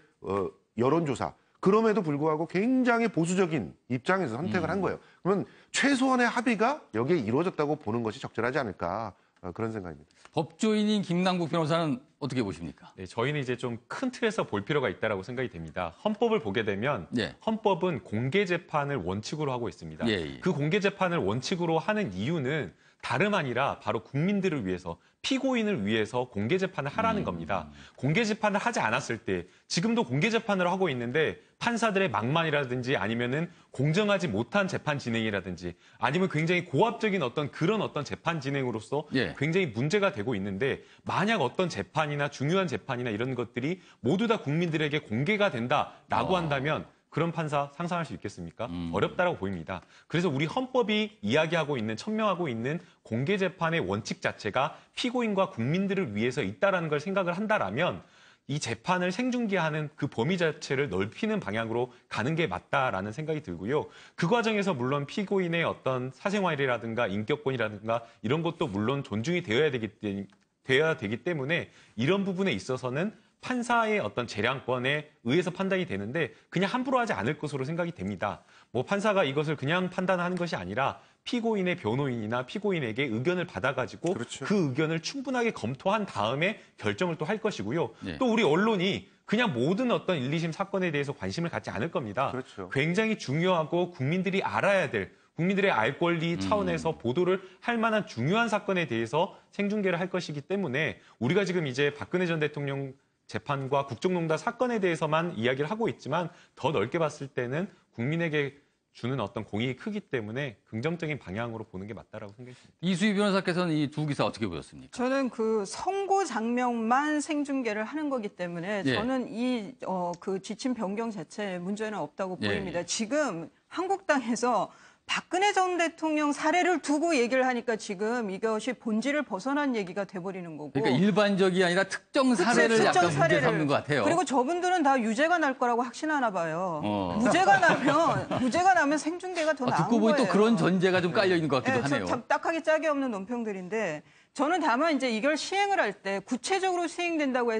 여론조사 그럼에도 불구하고 굉장히 보수적인 입장에서 선택을 한 거예요. 그러면 최소한의 합의가 여기에 이루어졌다고 보는 것이 적절하지 않을까 그런 생각입니다. 법조인인 김남국 변호사는 어떻게 보십니까? 네, 저희는 이제 좀 큰 틀에서 볼 필요가 있다고 생각이 됩니다. 헌법을 보게 되면 헌법은 공개 재판을 원칙으로 하고 있습니다. 그 공개 재판을 원칙으로 하는 이유는 다름 아니라 바로 국민들을 위해서 피고인을 위해서 공개 재판을 하라는 겁니다. 공개 재판을 하지 않았을 때 지금도 공개 재판을 하고 있는데 판사들의 망만이라든지 아니면은 공정하지 못한 재판 진행이라든지 아니면 굉장히 고압적인 그런 재판 진행으로서 굉장히 문제가 되고 있는데 만약 어떤 재판이나 중요한 재판이나 이런 것들이 모두 다 국민들에게 공개가 된다라고 한다면 그런 판사 상상할 수 있겠습니까? 어렵다라고 보입니다. 그래서 우리 헌법이 이야기하고 있는, 천명하고 있는 공개 재판의 원칙 자체가 피고인과 국민들을 위해서 있다라는 걸 생각을 한다라면 이 재판을 생중계하는 그 범위 자체를 넓히는 방향으로 가는 게 맞다라는 생각이 들고요. 그 과정에서 물론 피고인의 어떤 사생활이라든가 인격권이라든가 이런 것도 물론 존중이 되어야 되기 때문에 이런 부분에 있어서는 판사의 어떤 재량권에 의해서 판단이 되는데 그냥 함부로 하지 않을 것으로 생각이 됩니다. 뭐 판사가 이것을 그냥 판단하는 것이 아니라 피고인의 변호인이나 피고인에게 의견을 받아가지고 그렇죠. 그 의견을 충분하게 검토한 다음에 결정을 또 할 것이고요. 또 우리 언론이 그냥 모든 어떤 1, 2심 사건에 대해서 관심을 갖지 않을 겁니다. 그렇죠. 굉장히 중요하고 국민들이 알아야 될 국민들의 알 권리 차원에서 보도를 할 만한 중요한 사건에 대해서 생중계를 할 것이기 때문에 우리가 지금 이제 박근혜 전 대통령 재판과 국정농단 사건에 대해서만 이야기를 하고 있지만 더 넓게 봤을 때는 국민에게 주는 어떤 공익이 크기 때문에 긍정적인 방향으로 보는 게 맞다라고 생각했습니다. 이수희 변호사께서는 이 두 기사 어떻게 보셨습니까? 저는 그 선고 장면만 생중계를 하는 거기 때문에 저는 그 지침 변경 자체에 문제는 없다고 보입니다. 지금 한국당에서 박근혜 전 대통령 사례를 두고 얘기를 하니까 지금 이것이 본질을 벗어난 얘기가 돼버리는 거고. 그러니까 일반적이 아니라 특정 사례를 약간 문제 삼는 것 같아요. 그리고 저분들은 다 유죄가 날 거라고 확신하나 봐요. 무죄가 나면 생중계가 더 나은 거예요. 듣고 보니 또 그런 전제가 좀 깔려 있는 것 같기도 하네요. 딱하게 짝이 없는 논평들인데 저는 다만 이제 이걸 시행을 할 때 구체적으로 시행된다고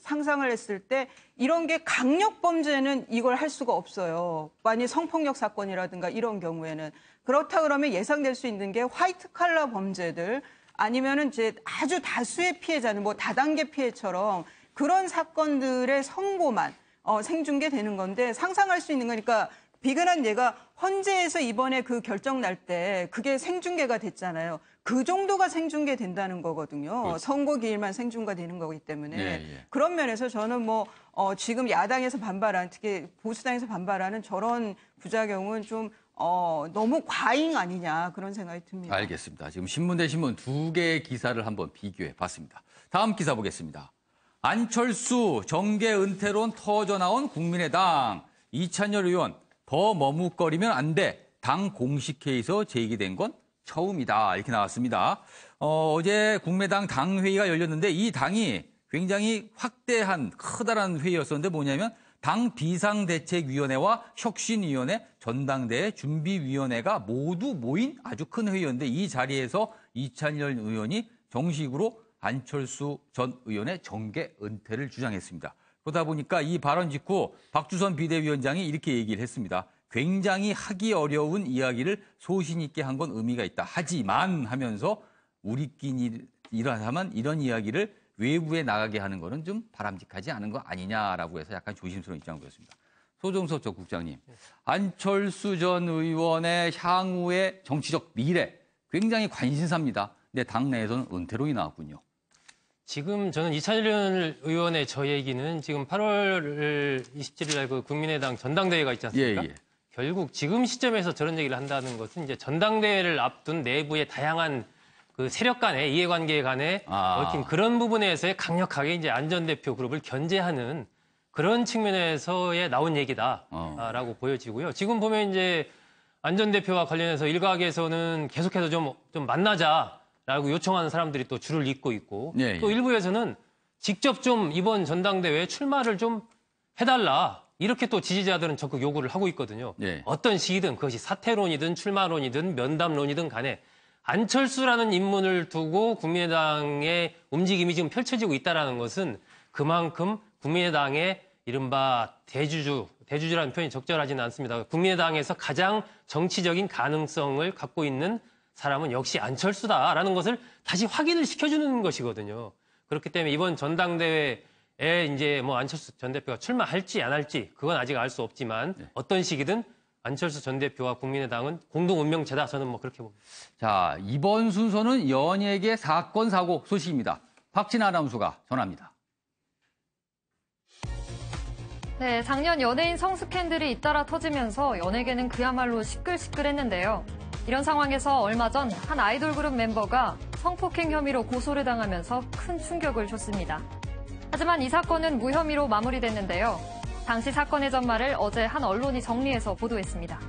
상상을 했을 때 이런 게 강력 범죄는 이걸 할 수가 없어요. 만약 성폭력 사건이라든가 이런 경우에는 그렇다 그러면 예상될 수 있는 게 화이트 칼라 범죄들 아니면은 이제 아주 다수의 피해자는 뭐 다단계 피해처럼 그런 사건들의 선고만 생중계되는 건데 상상할 수 있는 거니까 비근한 예가 헌재에서 이번에 그 결정 날 때 그게 생중계가 됐잖아요. 그 정도가 생중계된다는 거거든요. 그렇죠. 선고 기일만 생중계되는 거기 때문에 그런 면에서 저는 지금 야당에서 반발한 특히 보수당에서 반발하는 저런 부작용은 좀 너무 과잉 아니냐 그런 생각이 듭니다. 알겠습니다. 지금 신문 대 신문 두 개의 기사를 한번 비교해 봤습니다. 다음 기사 보겠습니다. 안철수 정계 은퇴론 터져나온 국민의당 이찬열 의원 더 머뭇거리면 안 돼. 당 공식회의에서 제기된 건 처음이다. 이렇게 나왔습니다. 어제 국민의당 당회의가 열렸는데 이 당이 굉장히 확대한 커다란 회의였었는데 뭐냐면 당 비상대책위원회와 혁신위원회, 전당대회 준비위원회가 모두 모인 아주 큰 회의였는데 이 자리에서 이찬열 의원이 정식으로 안철수 전 의원의 정계 은퇴를 주장했습니다. 그러다 보니까 이 발언 직후 박주선 비대위원장이 이렇게 얘기를 했습니다. 굉장히 하기 어려운 이야기를 소신 있게 한 건 의미가 있다. 하지만 하면서 우리끼리 일하면 이런 이야기를 외부에 나가게 하는 거는 좀 바람직하지 않은 거 아니냐라고 해서 약간 조심스러운 입장을 보였습니다. 소정석 전 국장님, 안철수 전 의원의 향후의 정치적 미래 굉장히 관심사입니다. 근데 당내에서는 은퇴론이 나왔군요. 지금 저는 이찬열 의원의 저 얘기는 지금 8월 27일 날 그 국민의당 전당대회가 있지 않습니까? 결국 지금 시점에서 저런 얘기를 한다는 것은 이제 전당대회를 앞둔 내부의 다양한 그 세력 간의 이해관계 간에 얽힌 그런 부분에서의 강력하게 이제 안 전 대표 그룹을 견제하는 그런 측면에서의 나온 얘기다라고 보여지고요. 지금 보면 이제 안 전 대표와 관련해서 일각에서는 계속해서 좀 만나자라고 요청하는 사람들이 또 줄을 잇고 있고 또 일부에서는 직접 좀 이번 전당대회에 출마를 좀 해달라. 이렇게 또 지지자들은 적극 요구를 하고 있거든요. 어떤 시기든 그것이 사퇴론이든 출마론이든 면담론이든 간에 안철수라는 인물을 두고 국민의당의 움직임이 지금 펼쳐지고 있다는 것은 그만큼 국민의당의 이른바 대주주라는 표현이 적절하지는 않습니다. 국민의당에서 가장 정치적인 가능성을 갖고 있는 사람은 역시 안철수다라는 것을 다시 확인을 시켜주는 것이거든요. 그렇기 때문에 이번 전당대회에 이제 안철수 전 대표가 출마할지 안 할지 그건 아직 알 수 없지만 어떤 시기든 안철수 전 대표와 국민의당은 공동 운명체다. 저는 뭐 그렇게 봅니다. 자, 이번 순서는 연예계 사건 사고 소식입니다. 박진 아나운서가 전합니다. 네, 작년 연예인 성스캔들이 잇따라 터지면서 연예계는 그야말로 시끌시끌했는데요. 이런 상황에서 얼마 전 한 아이돌 그룹 멤버가 성폭행 혐의로 고소를 당하면서 큰 충격을 줬습니다. 하지만 이 사건은 무혐의로 마무리됐는데요. 당시 사건의 전말을 어제 한 언론이 정리해서 보도했습니다.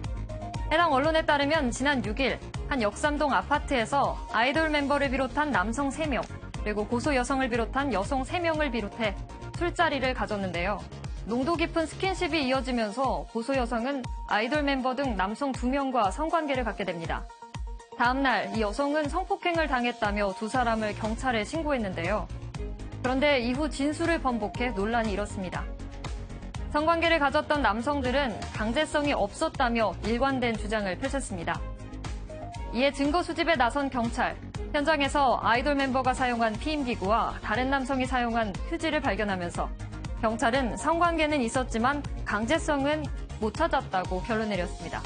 해당 언론에 따르면 지난 6일 한 역삼동 아파트에서 아이돌 멤버를 비롯한 남성 3명, 그리고 고소 여성을 비롯한 여성 3명을 비롯해 술자리를 가졌는데요. 농도 깊은 스킨십이 이어지면서 고소 여성은 아이돌 멤버 등 남성 2명과 성관계를 갖게 됩니다. 다음 날 이 여성은 성폭행을 당했다며 두 사람을 경찰에 신고했는데요. 그런데 이후 진술을 번복해 논란이 일었습니다. 성관계를 가졌던 남성들은 강제성이 없었다며 일관된 주장을 펼쳤습니다. 이에 증거 수집에 나선 경찰, 현장에서 아이돌 멤버가 사용한 피임기구와 다른 남성이 사용한 휴지를 발견하면서 경찰은 성관계는 있었지만 강제성은 못 찾았다고 결론 내렸습니다.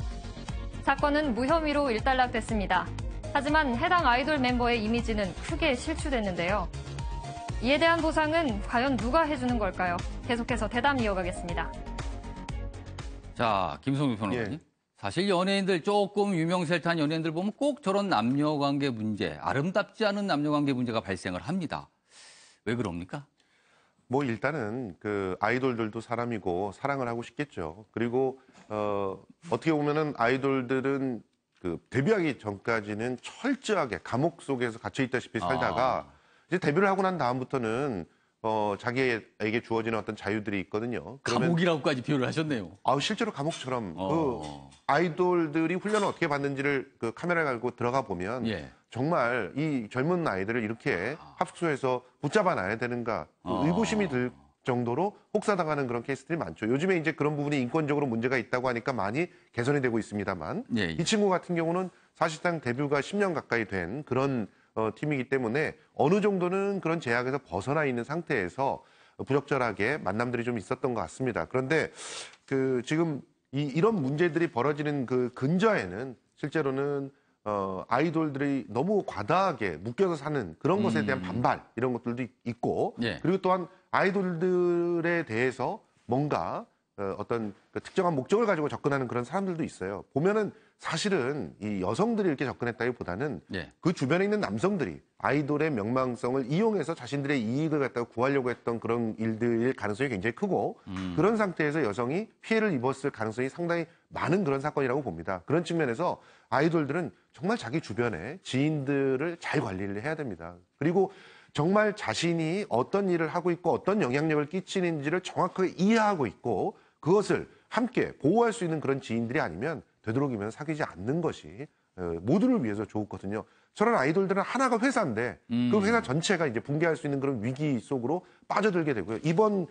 사건은 무혐의로 일단락됐습니다. 하지만 해당 아이돌 멤버의 이미지는 크게 실추됐는데요. 이에 대한 보상은 과연 누가 해주는 걸까요? 계속해서 대담 이어가겠습니다. 자, 김성규 변호사님. 예. 사실 연예인들 조금 유명세탄 연예인들 보면 꼭 저런 남녀관계 문제, 아름답지 않은 남녀관계 문제가 발생을 합니다. 왜 그럽니까? 뭐 일단은 그 아이돌들도 사람이고 사랑을 하고 싶겠죠. 그리고 어떻게 보면은 아이돌들은 그 데뷔하기 전까지는 철저하게 감옥 속에서 갇혀 있다시피 살다가 이제 데뷔를 하고 난 다음부터는 자기에게 주어지는 어떤 자유들이 있거든요. 감옥이라고까지 비유를 하셨네요. 실제로 감옥처럼 그 아이돌들이 훈련을 어떻게 받는지를 그 카메라에 갈고 들어가 보면 예. 정말 이 젊은 아이들을 이렇게 합숙소에서 붙잡아 놔야 되는가 의구심이 들 정도로 혹사당하는 그런 케이스들이 많죠. 요즘에 이제 그런 부분이 인권적으로 문제가 있다고 하니까 많이 개선이 되고 있습니다만 예. 이 친구 같은 경우는 사실상 데뷔가 10년 가까이 된 그런 팀이기 때문에 어느 정도는 그런 제약에서 벗어나 있는 상태에서 부적절하게 만남들이 좀 있었던 것 같습니다. 그런데 그 지금 이런 문제들이 벌어지는 그 근저에는 실제로는 아이돌들이 너무 과다하게 묶여서 사는 그런 것에 대한 반발 이런 것들도 있고 예. 그리고 또한 아이돌들에 대해서 뭔가 어떤 그 특정한 목적을 가지고 접근하는 그런 사람들도 있어요. 보면은 사실은 이 여성들이 이렇게 접근했다기보다는 예. 그 주변에 있는 남성들이 아이돌의 명망성을 이용해서 자신들의 이익을 갖다가 구하려고 했던 그런 일들일 가능성이 굉장히 크고 그런 상태에서 여성이 피해를 입었을 가능성이 상당히 많은 그런 사건이라고 봅니다. 그런 측면에서 아이돌들은 정말 자기 주변에 지인들을 잘 관리를 해야 됩니다. 그리고 정말 자신이 어떤 일을 하고 있고 어떤 영향력을 끼치는지를 정확하게 이해하고 있고 그것을 함께 보호할 수 있는 그런 지인들이 아니면 되도록이면 사귀지 않는 것이 모두를 위해서 좋거든요. 저런 아이돌들은 하나가 회사인데 그 회사 전체가 이제 붕괴할 수 있는 그런 위기 속으로 빠져들게 되고요. 이번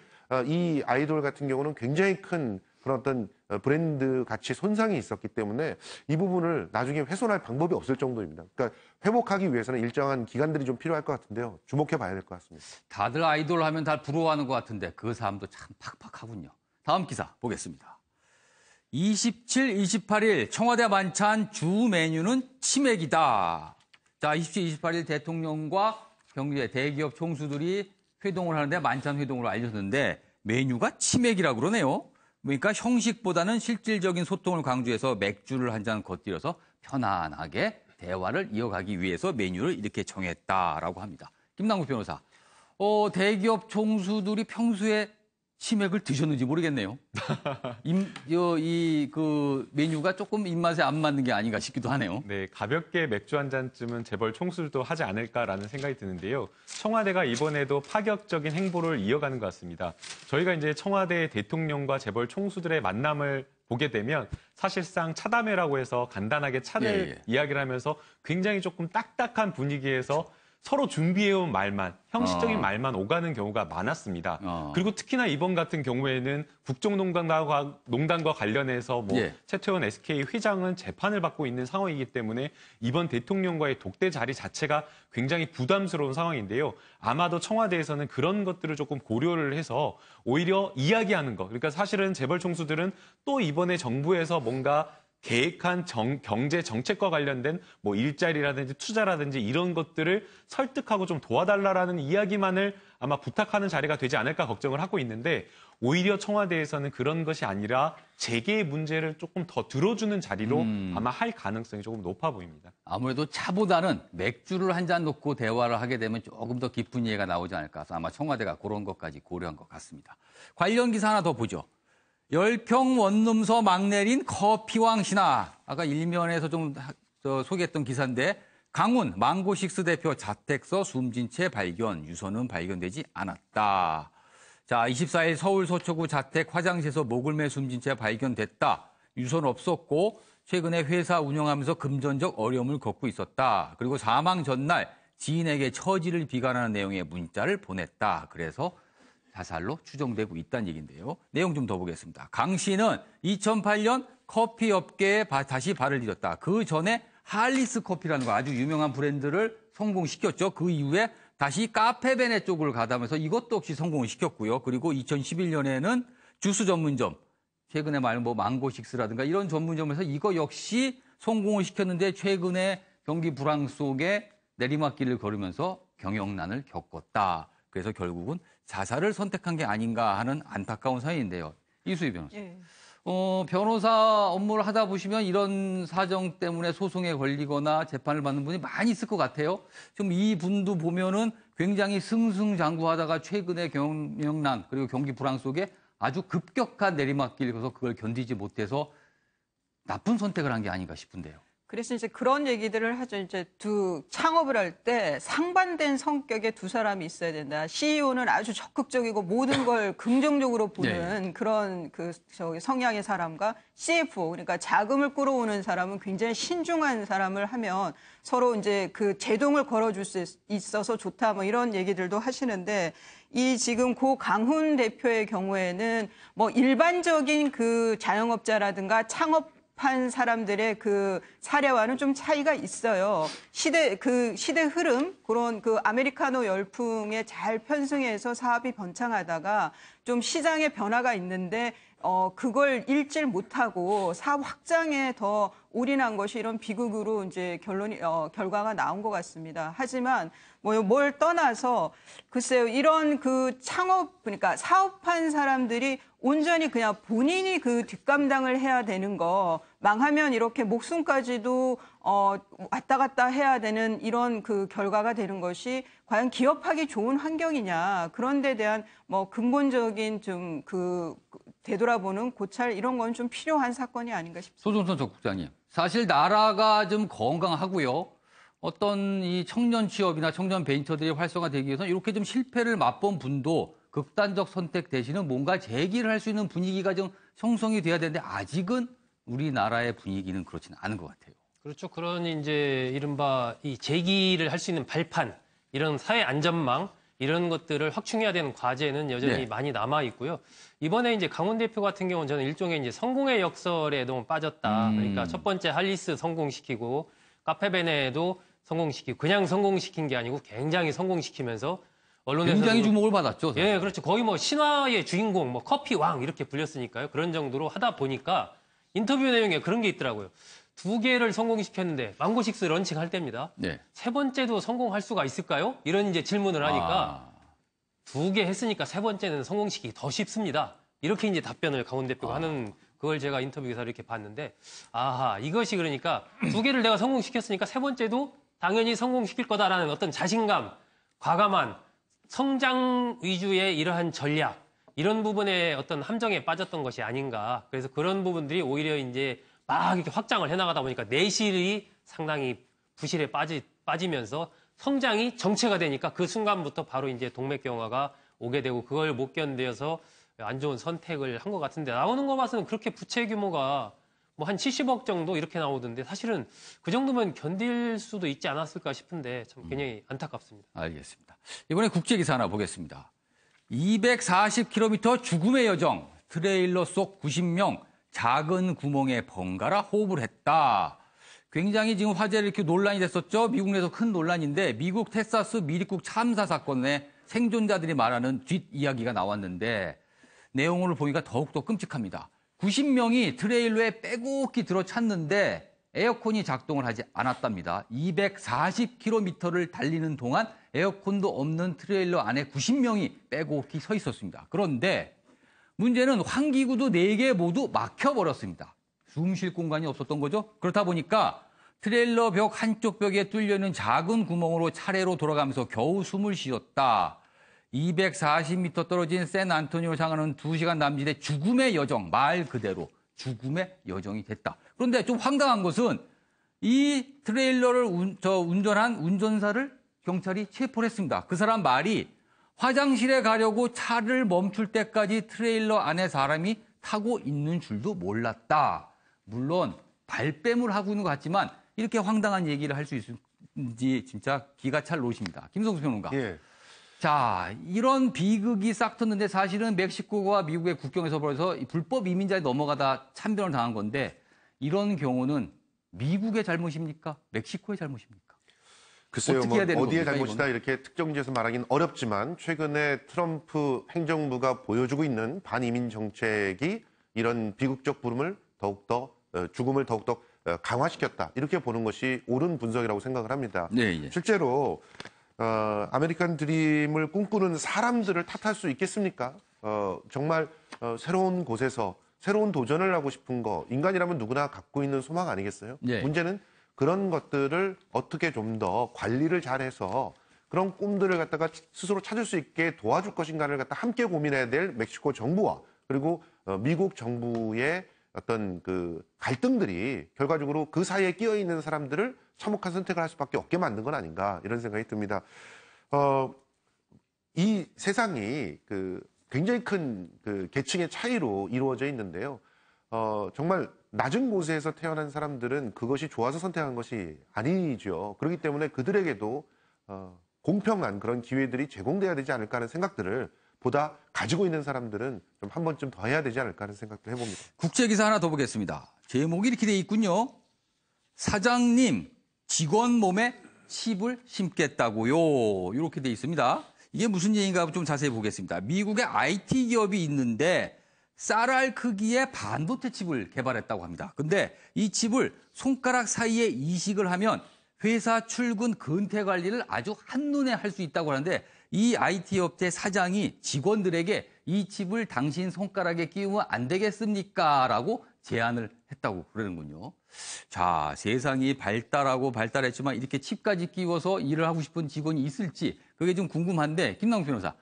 이 아이돌 같은 경우는 굉장히 큰 그런 어떤 브랜드 가치 손상이 있었기 때문에 이 부분을 나중에 훼손할 방법이 없을 정도입니다. 그러니까 회복하기 위해서는 일정한 기간들이 좀 필요할 것 같은데요. 주목해 봐야 될 것 같습니다. 다들 아이돌 하면 다 부러워하는 것 같은데 그 사람도 참 팍팍하군요. 다음 기사 보겠습니다. 27, 28일 청와대 만찬 주 메뉴는 치맥이다. 자, 27, 28일 대통령과 경제 대기업 총수들이 회동을 하는데 만찬 회동으로 알려졌는데 메뉴가 치맥이라고 그러네요. 그러니까 형식보다는 실질적인 소통을 강조해서 맥주를 한 잔 곁들여서 편안하게 대화를 이어가기 위해서 메뉴를 이렇게 정했다라고 합니다. 김남국 변호사, 대기업 총수들이 평소에 치맥을 드셨는지 모르겠네요. 그 메뉴가 조금 입맛에 안 맞는 게 아닌가 싶기도 하네요. 네, 가볍게 맥주 한 잔쯤은 재벌 총수들도 하지 않을까라는 생각이 드는데요. 청와대가 이번에도 파격적인 행보를 이어가는 것 같습니다. 저희가 이제 청와대 대통령과 재벌 총수들의 만남을 보게 되면 사실상 차담회라고 해서 간단하게 차를 이야기를 하면서 굉장히 조금 딱딱한 분위기에서 서로 준비해온 말만, 형식적인 말만 오가는 경우가 많았습니다. 그리고 특히나 이번 같은 경우에는 국정농단과 관련해서 최태원 SK 회장은 재판을 받고 있는 상황이기 때문에 이번 대통령과의 독대 자리 자체가 굉장히 부담스러운 상황인데요. 아마도 청와대에서는 그런 것들을 조금 고려를 해서 오히려 이야기하는 거. 그러니까 사실은 재벌 총수들은 또 이번에 정부에서 뭔가 계획한 경제 정책과 관련된 뭐 일자리라든지 투자라든지 이런 것들을 설득하고 좀 도와달라라는 이야기만을 아마 부탁하는 자리가 되지 않을까 걱정을 하고 있는데 오히려 청와대에서는 그런 것이 아니라 재계의 문제를 조금 더 들어주는 자리로 아마 할 가능성이 조금 높아 보입니다. 아무래도 차보다는 맥주를 한 잔 놓고 대화를 하게 되면 조금 더 깊은 이해가 나오지 않을까 해서 아마 청와대가 그런 것까지 고려한 것 같습니다. 관련 기사 하나 더 보죠. 열평 원룸서 막 내린 커피왕 신화. 아까 일면에서 좀 소개했던 기사인데 강훈 망고식스 대표 자택서 숨진 채 발견, 유서는 발견되지 않았다. 자, 24일 서울 서초구 자택 화장실에서 목을 매 숨진 채 발견됐다. 유서는 없었고 최근에 회사 운영하면서 금전적 어려움을 겪고 있었다. 그리고 사망 전날 지인에게 처지를 비관하는 내용의 문자를 보냈다. 그래서 자살로 추정되고 있다는 얘기인데요. 내용 좀 더 보겠습니다. 강 씨는 2008년 커피 업계에 다시 발을 들였다. 그 전에 할리스 커피라는 거 아주 유명한 브랜드를 성공시켰죠. 그 이후에 다시 카페베네 쪽을 가다면서 이것도 역시 성공을 시켰고요. 그리고 2011년에는 주스 전문점, 최근에 말하는 뭐 망고식스라든가 이런 전문점에서 이거 역시 성공을 시켰는데 최근에 경기 불황 속에 내리막길을 걸으면서 경영난을 겪었다. 그래서 결국은 자살을 선택한 게 아닌가 하는 안타까운 사연인데요. 이수희 변호사. 예. 변호사 업무를 하다 보시면 이런 사정 때문에 소송에 걸리거나 재판을 받는 분이 많이 있을 것 같아요. 지금 이 분도 보면은 굉장히 승승장구하다가 최근에 경영난 그리고 경기 불황 속에 아주 급격한 내리막길 그래서 그걸 견디지 못해서 나쁜 선택을 한 게 아닌가 싶은데요. 그래서 이제 그런 얘기들을 하죠. 이제 창업을 할 때 상반된 성격의 두 사람이 있어야 된다. CEO는 아주 적극적이고 모든 걸 긍정적으로 보는 그런 성향의 사람과 CFO, 그러니까 자금을 끌어오는 사람은 굉장히 신중한 사람을 하면 서로 이제 그 제동을 걸어줄 수 있어서 좋다. 뭐 이런 얘기들도 하시는데 이 지금 고 강훈 대표의 경우에는 뭐 일반적인 그 자영업자라든가 창업한 사람들의 그 사례와는 좀 차이가 있어요. 시대 흐름, 그런 그 아메리카노 열풍에 잘 편승해서 사업이 번창하다가 좀 시장의 변화가 있는데 그걸 읽질 못하고 사업 확장에 더 올인한 것이 이런 비극으로 이제 결과가 나온 것 같습니다. 하지만 뭘 떠나서 글쎄요, 이런 그 그러니까 사업한 사람들이 온전히 그냥 본인이 그 뒷감당을 해야 되는 거, 망하면 이렇게 목숨까지도 왔다 갔다 해야 되는 이런 그 결과가 되는 것이 과연 기업하기 좋은 환경이냐, 그런 데 대한 뭐 근본적인 좀 되돌아보는 고찰 이런 건 좀 필요한 사건이 아닌가 싶습니다. 소종선 전 국장님, 사실 나라가 좀 건강하고요. 어떤 이 청년 취업이나 청년 벤처들이 활성화되기 위해서는 이렇게 좀 실패를 맛본 분도 극단적 선택 대신은 뭔가 재기를 할 수 있는 분위기가 좀 형성이 돼야 되는데 아직은 우리나라의 분위기는 그렇지는 않은 것 같아요. 그렇죠. 그런 이제 이른바 이 재기를 할 수 있는 발판, 이런 사회 안전망 이런 것들을 확충해야 되는 과제는 여전히 많이 남아 있고요. 이번에 이제 강훈 대표 같은 경우는 저는 일종의 이제 성공의 역설에 너무 빠졌다. 그러니까 첫 번째 할리스 성공시키고 카페베네도 성공시키고 그냥 성공시킨 게 아니고 굉장히 성공시키면서 언론에서 굉장히 주목을 받았죠. 예, 그렇죠. 거의 뭐 신화의 주인공, 뭐 커피 왕 이렇게 불렸으니까요. 그런 정도로 하다 보니까 인터뷰 내용에 그런 게 있더라고요. 2개를 성공시켰는데 망고식스 런칭할 때입니다. 네. 3번째도 성공할 수가 있을까요? 이런 이제 질문을 하니까 2개 했으니까 3번째는 성공시키기 더 쉽습니다. 이렇게 이제 답변을 강훈 대표가 하는 그걸 제가 인터뷰 기사를 이렇게 봤는데 아하, 이것이 그러니까 2개를 내가 성공시켰으니까 3번째도 당연히 성공시킬 거다라는 어떤 자신감, 과감한 성장 위주의 이러한 전략, 이런 부분에 어떤 함정에 빠졌던 것이 아닌가. 그래서 그런 부분들이 오히려 이제 막 이렇게 확장을 해나가다 보니까 내실이 상당히 부실에 빠지면서 성장이 정체가 되니까 그 순간부터 바로 이제 동맥경화가 오게 되고 그걸 못 견뎌서 안 좋은 선택을 한 것 같은데 나오는 거 봐서는 그렇게 부채 규모가 뭐 한 70억 정도 이렇게 나오던데 사실은 그 정도면 견딜 수도 있지 않았을까 싶은데 참 굉장히 안타깝습니다. 알겠습니다. 이번에 국제기사 하나 보겠습니다. 240km 죽음의 여정, 트레일러 속 90명, 작은 구멍에 번갈아 호흡을 했다. 굉장히 지금 화제를 이렇게 논란이 됐었죠. 미국 내에서 큰 논란인데 미국 텍사스 미리국 참사 사건의 생존자들이 말하는 뒷이야기가 나왔는데 내용을 보니까 더욱더 끔찍합니다. 90명이 트레일러에 빼곡히 들어찼는데 에어컨이 작동을 하지 않았답니다. 240km를 달리는 동안 에어컨도 없는 트레일러 안에 90명이 빼곡히 서 있었습니다. 그런데 문제는 환기구도 4개 모두 막혀버렸습니다. 숨 쉴 공간이 없었던 거죠. 그렇다 보니까 트레일러 벽 한쪽 벽에 뚫려있는 작은 구멍으로 차례로 돌아가면서 겨우 숨을 쉬었다. 240m 떨어진 샌안토니오를 향하는 2시간 남짓의 죽음의 여정, 말 그대로 죽음의 여정이 됐다. 그런데 좀 황당한 것은 이 트레일러를 운전한 운전사를 경찰이 체포를 했습니다. 그 사람 말이 화장실에 가려고 차를 멈출 때까지 트레일러 안에 사람이 타고 있는 줄도 몰랐다. 물론 발뺌을 하고 있는 것 같지만 이렇게 황당한 얘기를 할 수 있는지 진짜 기가 찰 노릇입니다. 김성수 평론가. 예. 자, 이런 비극이 싹 텄는데 사실은 멕시코와 미국의 국경에서 벌어서 불법 이민자에 넘어가다 참변을 당한 건데 이런 경우는 미국의 잘못입니까? 멕시코의 잘못입니까? 글쎄요, 어떻게 해야 되는 어디의 겁니까, 잘못이다 이거는? 이렇게 특정지어서 말하기는 어렵지만 최근에 트럼프 행정부가 보여주고 있는 반이민 정책이 이런 비극적 부름을 더욱더 죽음을 더욱더 강화시켰다. 이렇게 보는 것이 옳은 분석이라고 생각을 합니다. 네, 예. 실제로 아메리칸 드림을 꿈꾸는 사람들을 탓할 수 있겠습니까? 정말 새로운 곳에서 새로운 도전을 하고 싶은 거 인간이라면 누구나 갖고 있는 소망 아니겠어요? 네. 문제는 그런 것들을 어떻게 좀 더 관리를 잘해서 그런 꿈들을 갖다가 스스로 찾을 수 있게 도와줄 것인가를 갖다 함께 고민해야 될 멕시코 정부와 그리고 미국 정부의 어떤 그 갈등들이 결과적으로 그 사이에 끼어 있는 사람들을 참혹한 선택을 할 수밖에 없게 만든 건 아닌가 이런 생각이 듭니다. 이 세상이 굉장히 큰 계층의 차이로 이루어져 있는데요. 정말 낮은 곳에서 태어난 사람들은 그것이 좋아서 선택한 것이 아니죠. 그렇기 때문에 그들에게도 공평한 그런 기회들이 제공돼야 되지 않을까 하는 생각들을 보다 가지고 있는 사람들은 좀 한 번쯤 더 해야 되지 않을까 하는 생각도 해봅니다. 국제기사 하나 더 보겠습니다. 제목이 이렇게 돼 있군요. 사장님, 직원 몸에 칩을 심겠다고요. 이렇게 돼 있습니다. 이게 무슨 얘기인가 좀 자세히 보겠습니다. 미국의 IT 기업이 있는데 쌀알 크기의 반도체 칩을 개발했다고 합니다. 근데 이 칩을 손가락 사이에 이식을 하면 회사 출근 근태 관리를 아주 한눈에 할 수 있다고 하는데 이 IT 업체 사장이 직원들에게 이 칩을 당신 손가락에 끼우면 안 되겠습니까? 라고 제안을 했다고 그러는군요. 자, 세상이 발달했지만 이렇게 칩까지 끼워서 일을 하고 싶은 직원이 있을지 그게 좀 궁금한데 김남국 변호사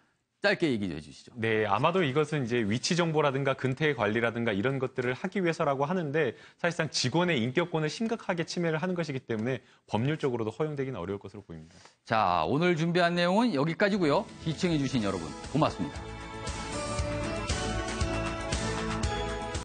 짧게 얘기 좀 해주시죠. 네, 아마도 이것은 이제 위치 정보라든가 근태 관리라든가 이런 것들을 하기 위해서라고 하는데 사실상 직원의 인격권을 심각하게 침해를 하는 것이기 때문에 법률적으로도 허용되기는 어려울 것으로 보입니다. 자, 오늘 준비한 내용은 여기까지고요. 시청해주신 여러분 고맙습니다.